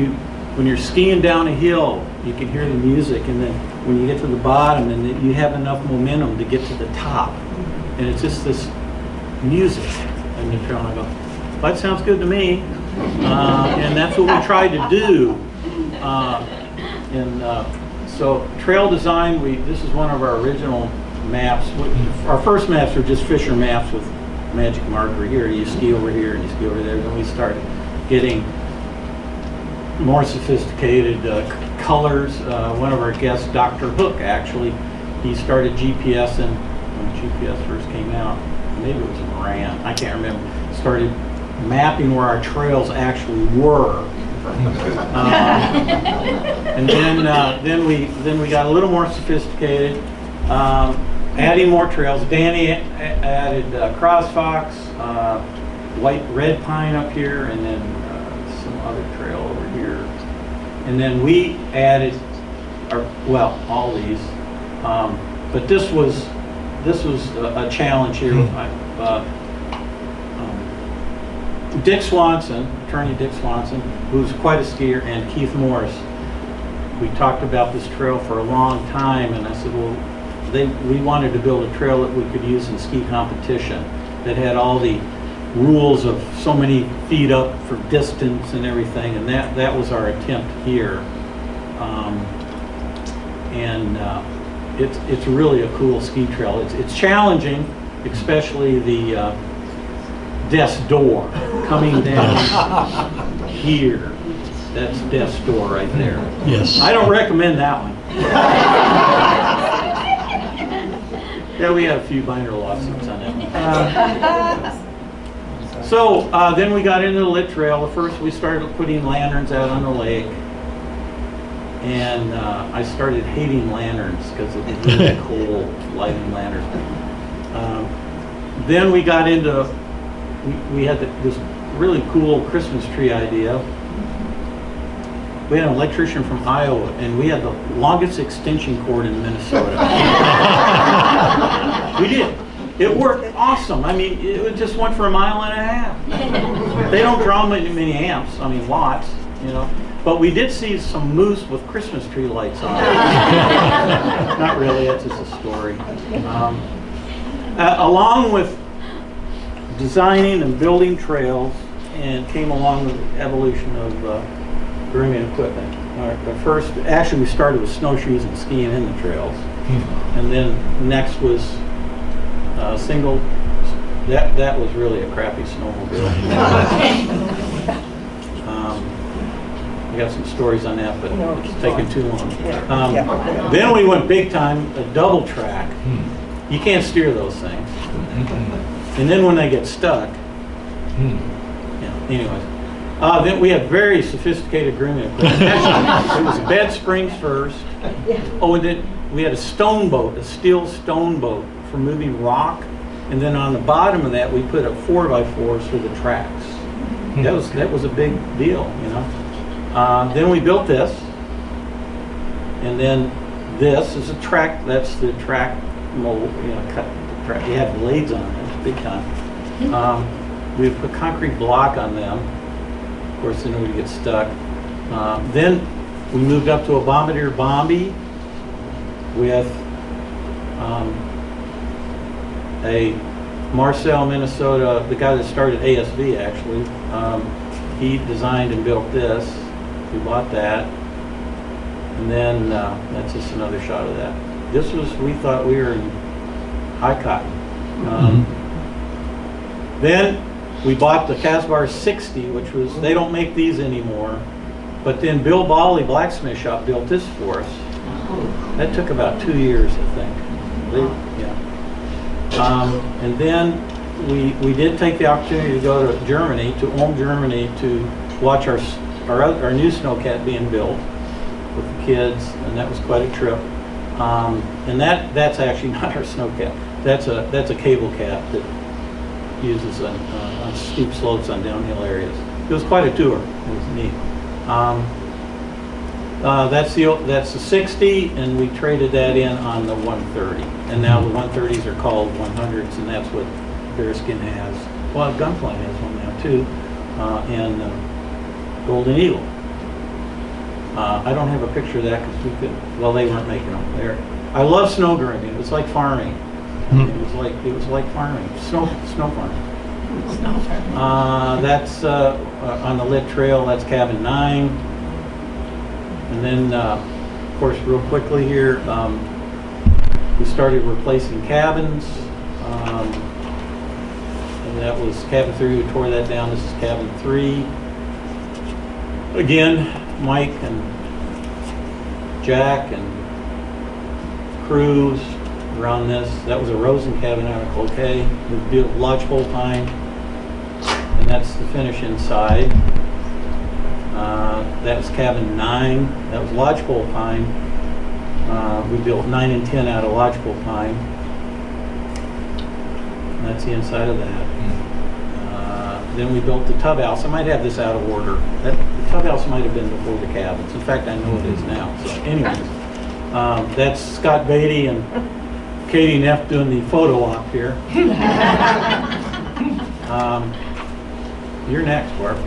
you're skiing down a hill, you can hear the music, and then when you get to the bottom, and you have enough momentum to get to the top, and it's just this music in the trail. And I go, well, that sounds good to me, and that's what we tried to do. So trail design, this is one of our original maps. Our first maps were just Fisher maps with magic marker here. You ski over here and you ski over there. Then we started getting more sophisticated colors. One of our guests, Dr. Hook, actually, he started GPSing when GPS first came out. Maybe it was in Moran, I can't remember. Started mapping where our trails actually were. And then we got a little more sophisticated, adding more trails. Danny added Crossfox, white red pine up here, and then some other trail over here. And then we added, all these. But this was a challenge here. Dick Swanson, attorney Dick Swanson, who's quite a skier, and Keith Morris. We talked about this trail for a long time, and I said, well, we wanted to build a trail that we could use in ski competition that had all the rules of so many feet up for distance and everything, and that was our attempt here. It's really a cool ski trail. It's challenging, especially the Death's Door coming down here. That's Death's Door right there. Yes. I don't recommend that one. Yeah, we had a few binder lawsuits on that one. So then we got into the lit trail. First we started putting lanterns out on the lake. And I started hating lanterns because it was really cool lighting lanterns. Then we got into, we had this really cool Christmas tree idea. We had an electrician from Iowa, and we had the longest extension cord in Minnesota. We did. It worked awesome. I mean, it just went for 1.5 miles. They don't draw many amps, I mean lots, you know. But we did see some moose with Christmas tree lights on. Not really, that's just a story. Along with designing and building trails, and came along with the evolution of grooming equipment. First, actually we started with snowshoes and skiing in the trails. And then next was single, that was really a crappy snowmobile. I got some stories on that, but it's taking too long. Then we went big time, a double track. You can't steer those things. And then when they get stuck, anyways. Then we had very sophisticated grooming equipment. It was bed springs first. Oh, and then we had a stone boat, a steel stone boat for moving rock. And then on the bottom of that, we put a 4x4s for the tracks. That was a big deal, you know. Then we built this. And then this is a track, that's the track mold, you know, cut the track. You have blades on it, it's big time. We put concrete block on them. Of course, then we get stuck. Then we moved up to a bombardier bomby with a Marcel, Minnesota, the guy that started ASV actually. He designed and built this. We bought that. And then that's just another shot of that. This was, we thought we were in high cotton. Then we bought the Casbar 60, which was, they don't make these anymore. But then Bill Bally Blacksmith Shop built this for us. That took about 2 years, I think. And then we did take the opportunity to go to Germany, to Ulm, Germany, to watch our new snowcat being built with the kids, and that was quite a trip. And that's actually not our snowcat. That's a cable cat that uses on steep slopes on downhill areas. It was quite a tour. It was neat. That's the 60, and we traded that in on the 130. And now the 130s are called 100s, and that's what Bearskin has. Well, Gunflint has one now too, and Golden Eagle. I don't have a picture of that because we could. Well, they weren't making them there. I love snow grooming. It was like farming. It was like farming. Snow farming. That's on the lit trail. That's cabin 9. And then, of course, real quickly here, we started replacing cabins. And that was cabin 3. We tore that down. This is cabin 3. Again, Mike and Jack and crews around this. That was a Rosen cabin out of Cloquet. We built lodgepole pine, and that's the finish inside. That was cabin 9. That was lodgepole pine. We built 9 and 10 out of lodgepole pine. And that's the inside of that. Then we built the tub house. I might have this out of order. The tub house might have been before the cabins. In fact, I know it is now. So anyways, that's Scott Beatty and Katie Neff doing the photo op here. You're next, Barb.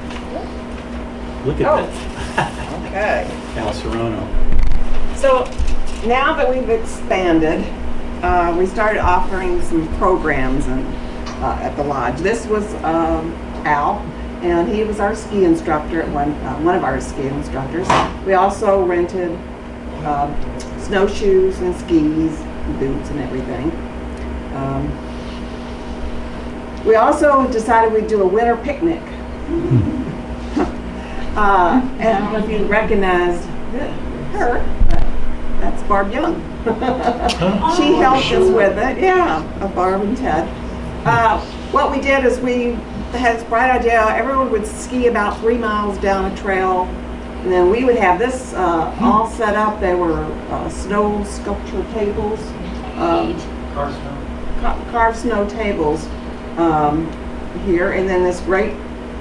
Look at that. Okay. Al Serrano. So now that we've expanded, we started offering some programs at the lodge. This was Al, and he was our ski instructor, one of our ski instructors. We also rented snowshoes and skis, and boots and everything. We also decided we'd do a winter picnic. And I don't know if you recognized her, but that's Barb Young. She helped us with it, yeah, Barb and Ted. What we did is we had this bright idea, everyone would ski about 3 miles down a trail, and then we would have this all set up. There were snow sculpture tables, carved snow tables here, and then this great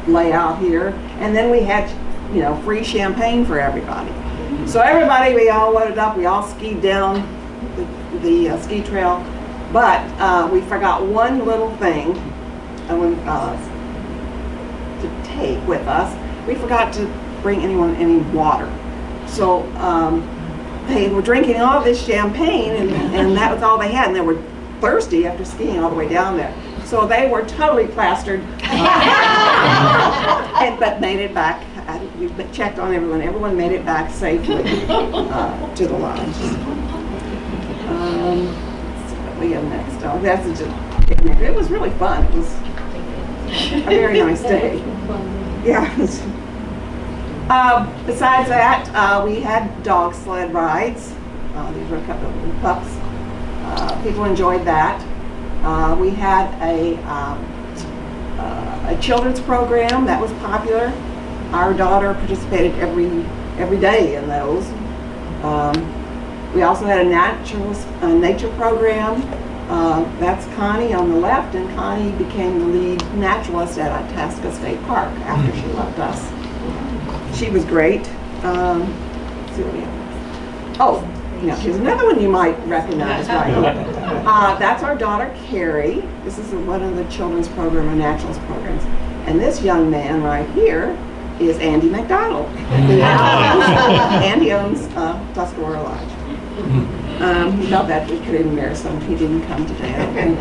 layout here, and then we had, you know, free champagne for everybody. So everybody, we all loaded up, we all skied down the ski trail, but we forgot one little thing to take with us. We forgot to bring anyone any water. So they were drinking all this champagne, and that was all they had, and they were thirsty after skiing all the way down there. So they were totally plastered, but made it back. We checked on everyone. Everyone made it back safely to the lodge. Let's see what we have next. Oh, that's just a picnic. It was really fun. It was a very nice day. Yeah. Besides that, we had dog sled rides. These were a couple of little pups. People enjoyed that. We had a children's program that was popular. Our daughter participated every day in those. We also had a nature program. That's Connie on the left, and Connie became the lead naturalist at Itasca State Park after she left us. She was great. Let's see what we have. Oh, yeah, here's another one you might recognize right here. That's our daughter, Carrie. This is one of the children's program, or naturalist programs. And this young man right here is Andy McDonald. Andy owns Tuscarora Lodge. He felt that we could embarrass him. He didn't come today, I don't think.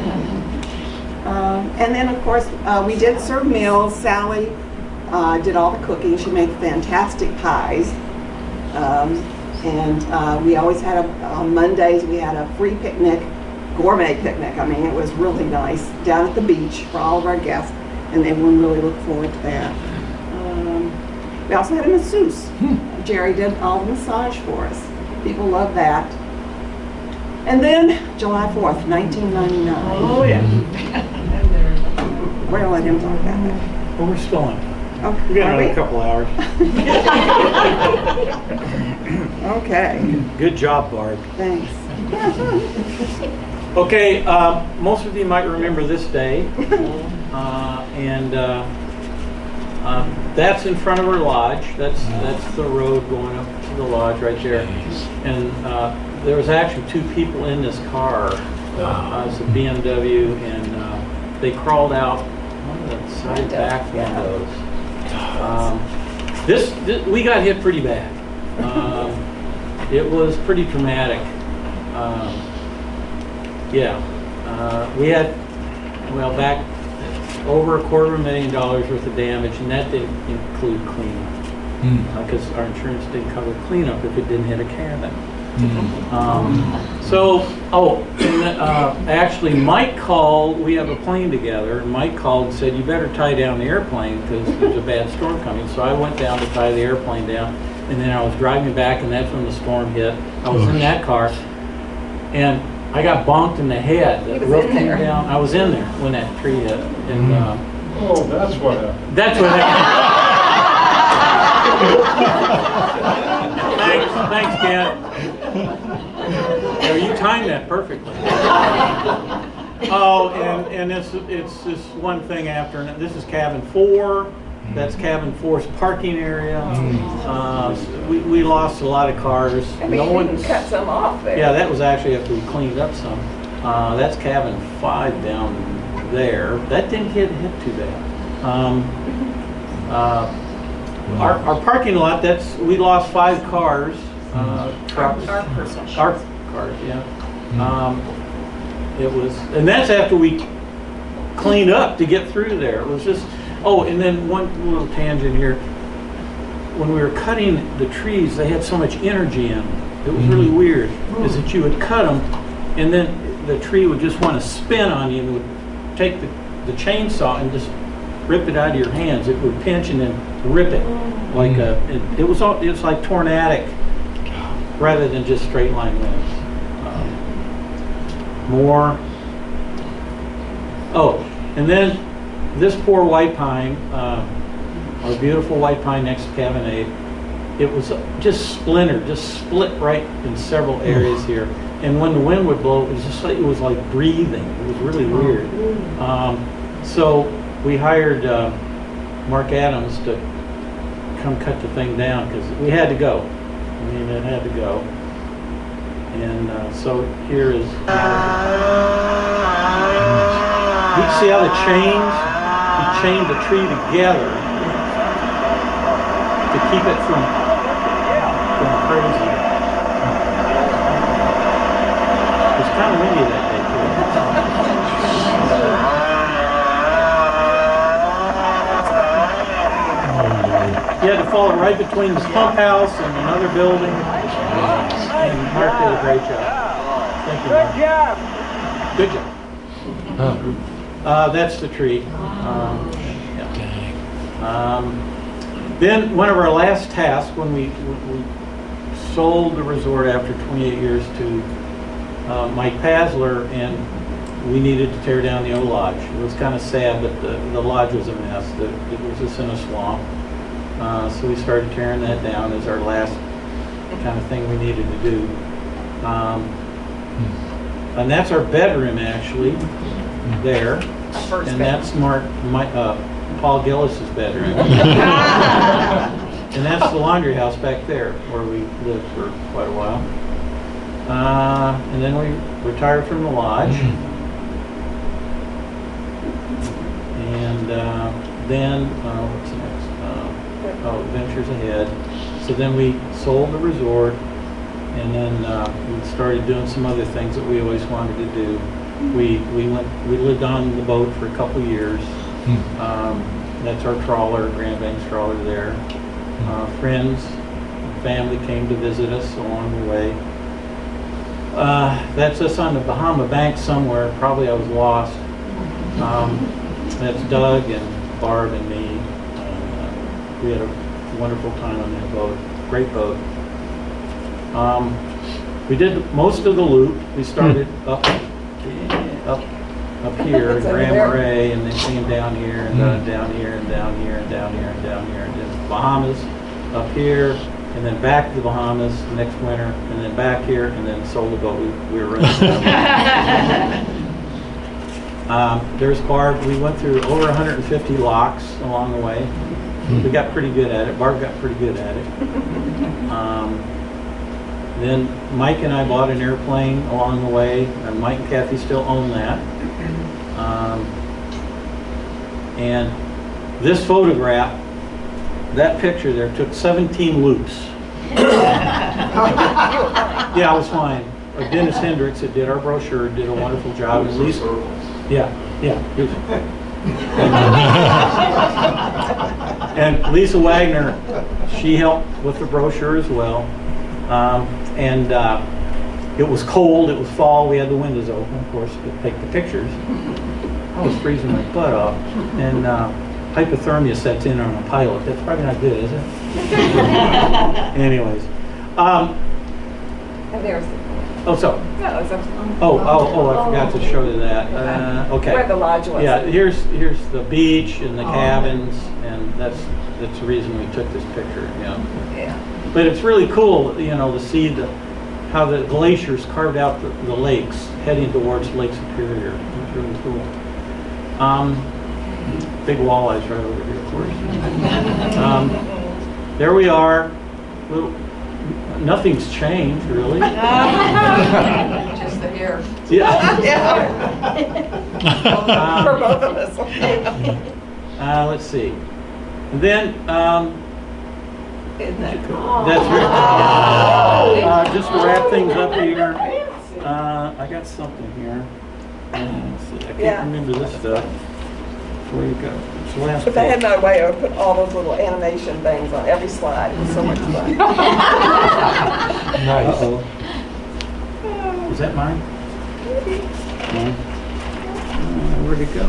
And then, of course, we did serve meals. Sally did all the cooking. She made fantastic pies. And we always had on Mondays, we had a free picnic, gourmet picnic. I mean, it was really nice down at the beach for all of our guests, and everyone really looked forward to that. We also had a masseuse. Jerry did all the massage for us. People love that. And then July 4th, 1999. Oh, yeah. We're gonna let him talk about that. Well, we're still on. Okay. We got Are another we? couple hours. Okay, Good job, Barb. thanks. Okay, most of you might remember this day, and that's in front of our lodge. That's the road going up to the lodge right there. And there was actually two people in this car. It's a BMW, and they crawled out one of the side back windows. We got hit pretty bad. It was pretty traumatic. We had, well, back over $250,000 worth of damage, and that didn't include cleanup, because our insurance didn't cover cleanup if it didn't hit a cabin. Actually, Mike called. We have a plane together, and Mike called and said, "You better tie down the airplane because there's a bad storm coming." So I went down to tie the airplane down, and then I was driving back, and that's when the storm hit. I was in that car, and I got bonked in the head. The roof came down. I was in there when that tree hit, and Oh, that's what happened. that's what happened. Thanks, Ken. No, you timed that perfectly. Oh, and it's this one thing after. And this is cabin 4. That's cabin 4's parking area. We lost a lot of cars. I mean, you cut some off there. Yeah, that was actually after we cleaned up some. That's cabin 5 down there. That didn't get hit too bad. Our parking lot, we lost 5 cars. Trucks. Our personal Our cars, yeah. It was, and that's after we cleaned up to get through there. It was just, oh, and then one little tangent here. When we were cutting the trees, they had so much energy in them. It was really weird, is that you would cut them, and then the tree would just want to spin on you, and would take the chainsaw and just rip it out of your hands. It would pinch and then rip it like it was like tornadic rather than just straight line winds. And then this poor white pine, our beautiful white pine next to cabin 8, it was just splintered, just split right in several areas here. And when the wind would blow, it was just like, it was like breathing. It was really weird. So we hired Mark Adams to come cut the thing down because we had to go. I mean, it had to go. And so here is, you can see how the chains, he chained the tree together to keep it from crazy. It was kind of windy that day too. You had to follow right between the pump house and another building. And Mark did a great job. Thank you, Mark. Good job. That's the tree. Then one of our last tasks when we sold the resort after 28 years to Mike Pasler, and we needed to tear down the old lodge. It was kind of sad, but the lodge was a mess. It was just in a swamp. So we started tearing that down as our last kind of thing we needed to do. And that's our bedroom, actually, there. And that's Paul Gillis's bedroom. And that's the laundry house back there, where we lived for quite a while. And then we retired from the lodge. And then, what's next? Ventures Ahead. So then we sold the resort, and then we started doing some other things that we always wanted to do. We lived on the boat for a couple years. That's our trawler, Grand Banks trawler there. Friends, family came to visit us along the way. That's us on the Bahama Banks somewhere. Probably I was lost. That's Doug and Barb and me. We had a wonderful time on that boat. Great boat. We did most of the loop. We started up here at Grand Marais, and then came down here and down here and down here and down here and down here, and then Bahamas up here, and then back to the Bahamas next winter, and then back here, and then sold the boat. We were running. There's Barb. We went through over 150 locks along the way. We got pretty good at it. Barb got pretty good at it. Then Mike and I bought an airplane along the way, and Mike and Kathy still own that. And this photograph, that picture there, took 17 loops. Yeah, I was fine. Dennis Hendricks, that did our brochure, did a wonderful job. And Lisa, yeah. And Lisa Wagner, she helped with the brochure as well. It was cold, it was fall, we had the windows open, of course, to take the pictures. I was freezing my butt off. And hypothermia sets in on a pilot. That's probably not good, is it? Anyways. And there's Oh, so. no, it's I forgot to show you that. Okay. where the lodge was. Yeah, here's the beach and the cabins, and that's the reason we took this picture. Yeah. But it's really cool, to see how the glaciers carved out the lakes heading towards Lake Superior. It's really cool. Big walleyes right over here, of course. There we are. Nothing's changed, really. Just the hair. Yeah. For both of us. Let's see. And then, Isn't that that's just to wrap things up here. I got something here. Let's see. I can't remember this stuff. Where you go? It's the last But they had page. no way, I would put all those little animation things on every slide. It was so much fun. Nice. Uh-oh. Is that mine? No. Where'd it go?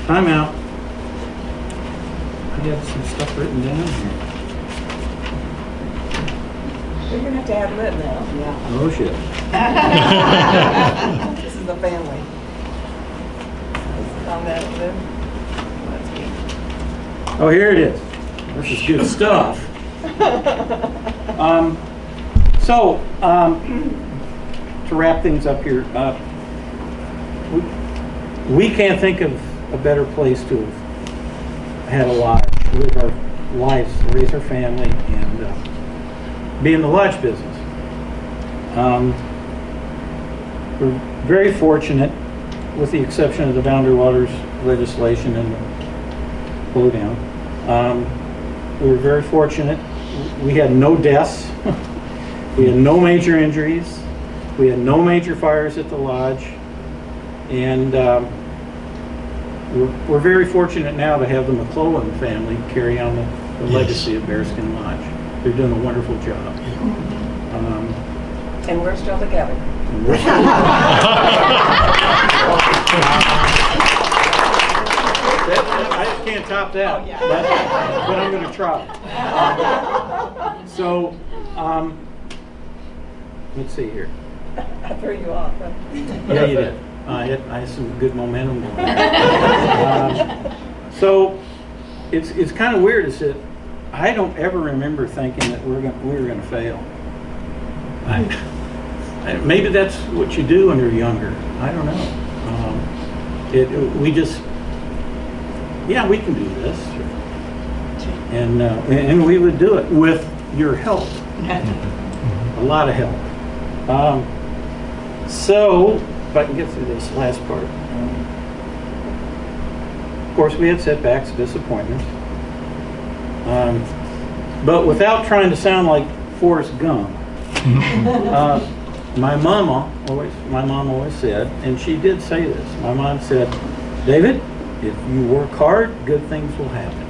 Time out. I got some stuff written down here. We're going to have to add lid now. Yeah. Oh, shit. This is the family. On that lid. That's me. Oh, here it is. This is good stuff. To wrap things up here, we can't think of a better place to have had a lodge, live our lives, raise our family, and be in the lodge business. We're very fortunate, with the exception of the Boundary Waters legislation and the blowdown. We were very fortunate. We had no deaths. We had no major injuries. We had no major fires at the lodge. And we're very fortunate now to have the McClellan family carry on the legacy of Bearskin Lodge. They're doing a wonderful job. And we're still together. I just can't top that. But I'm going to try. Let's see here. I threw you off. Huh? Yeah, you did. I had some good momentum going. it's kind of weird. Is that I don't ever remember thinking that we were going to fail. Maybe that's what you do when you're younger. I don't know. We just, yeah, we can do this, and we would do it with your help, a lot of help. So, if I can get through this last part. Of course, we had setbacks, disappointments, but without trying to sound like Forrest Gump. My mom always said, and she did say this, my mom said, David, if you work hard, good things will happen.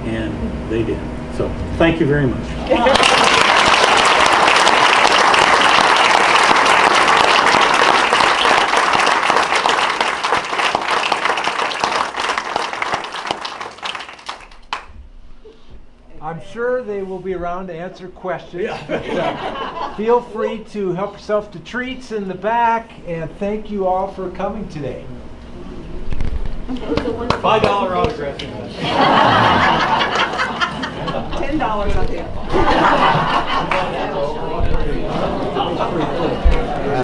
And they did. So, thank you very much. I'm sure they will be around to answer questions. But, feel free to help yourself to treats in the back, and thank you all for coming today. $5 autograph. $10 up there.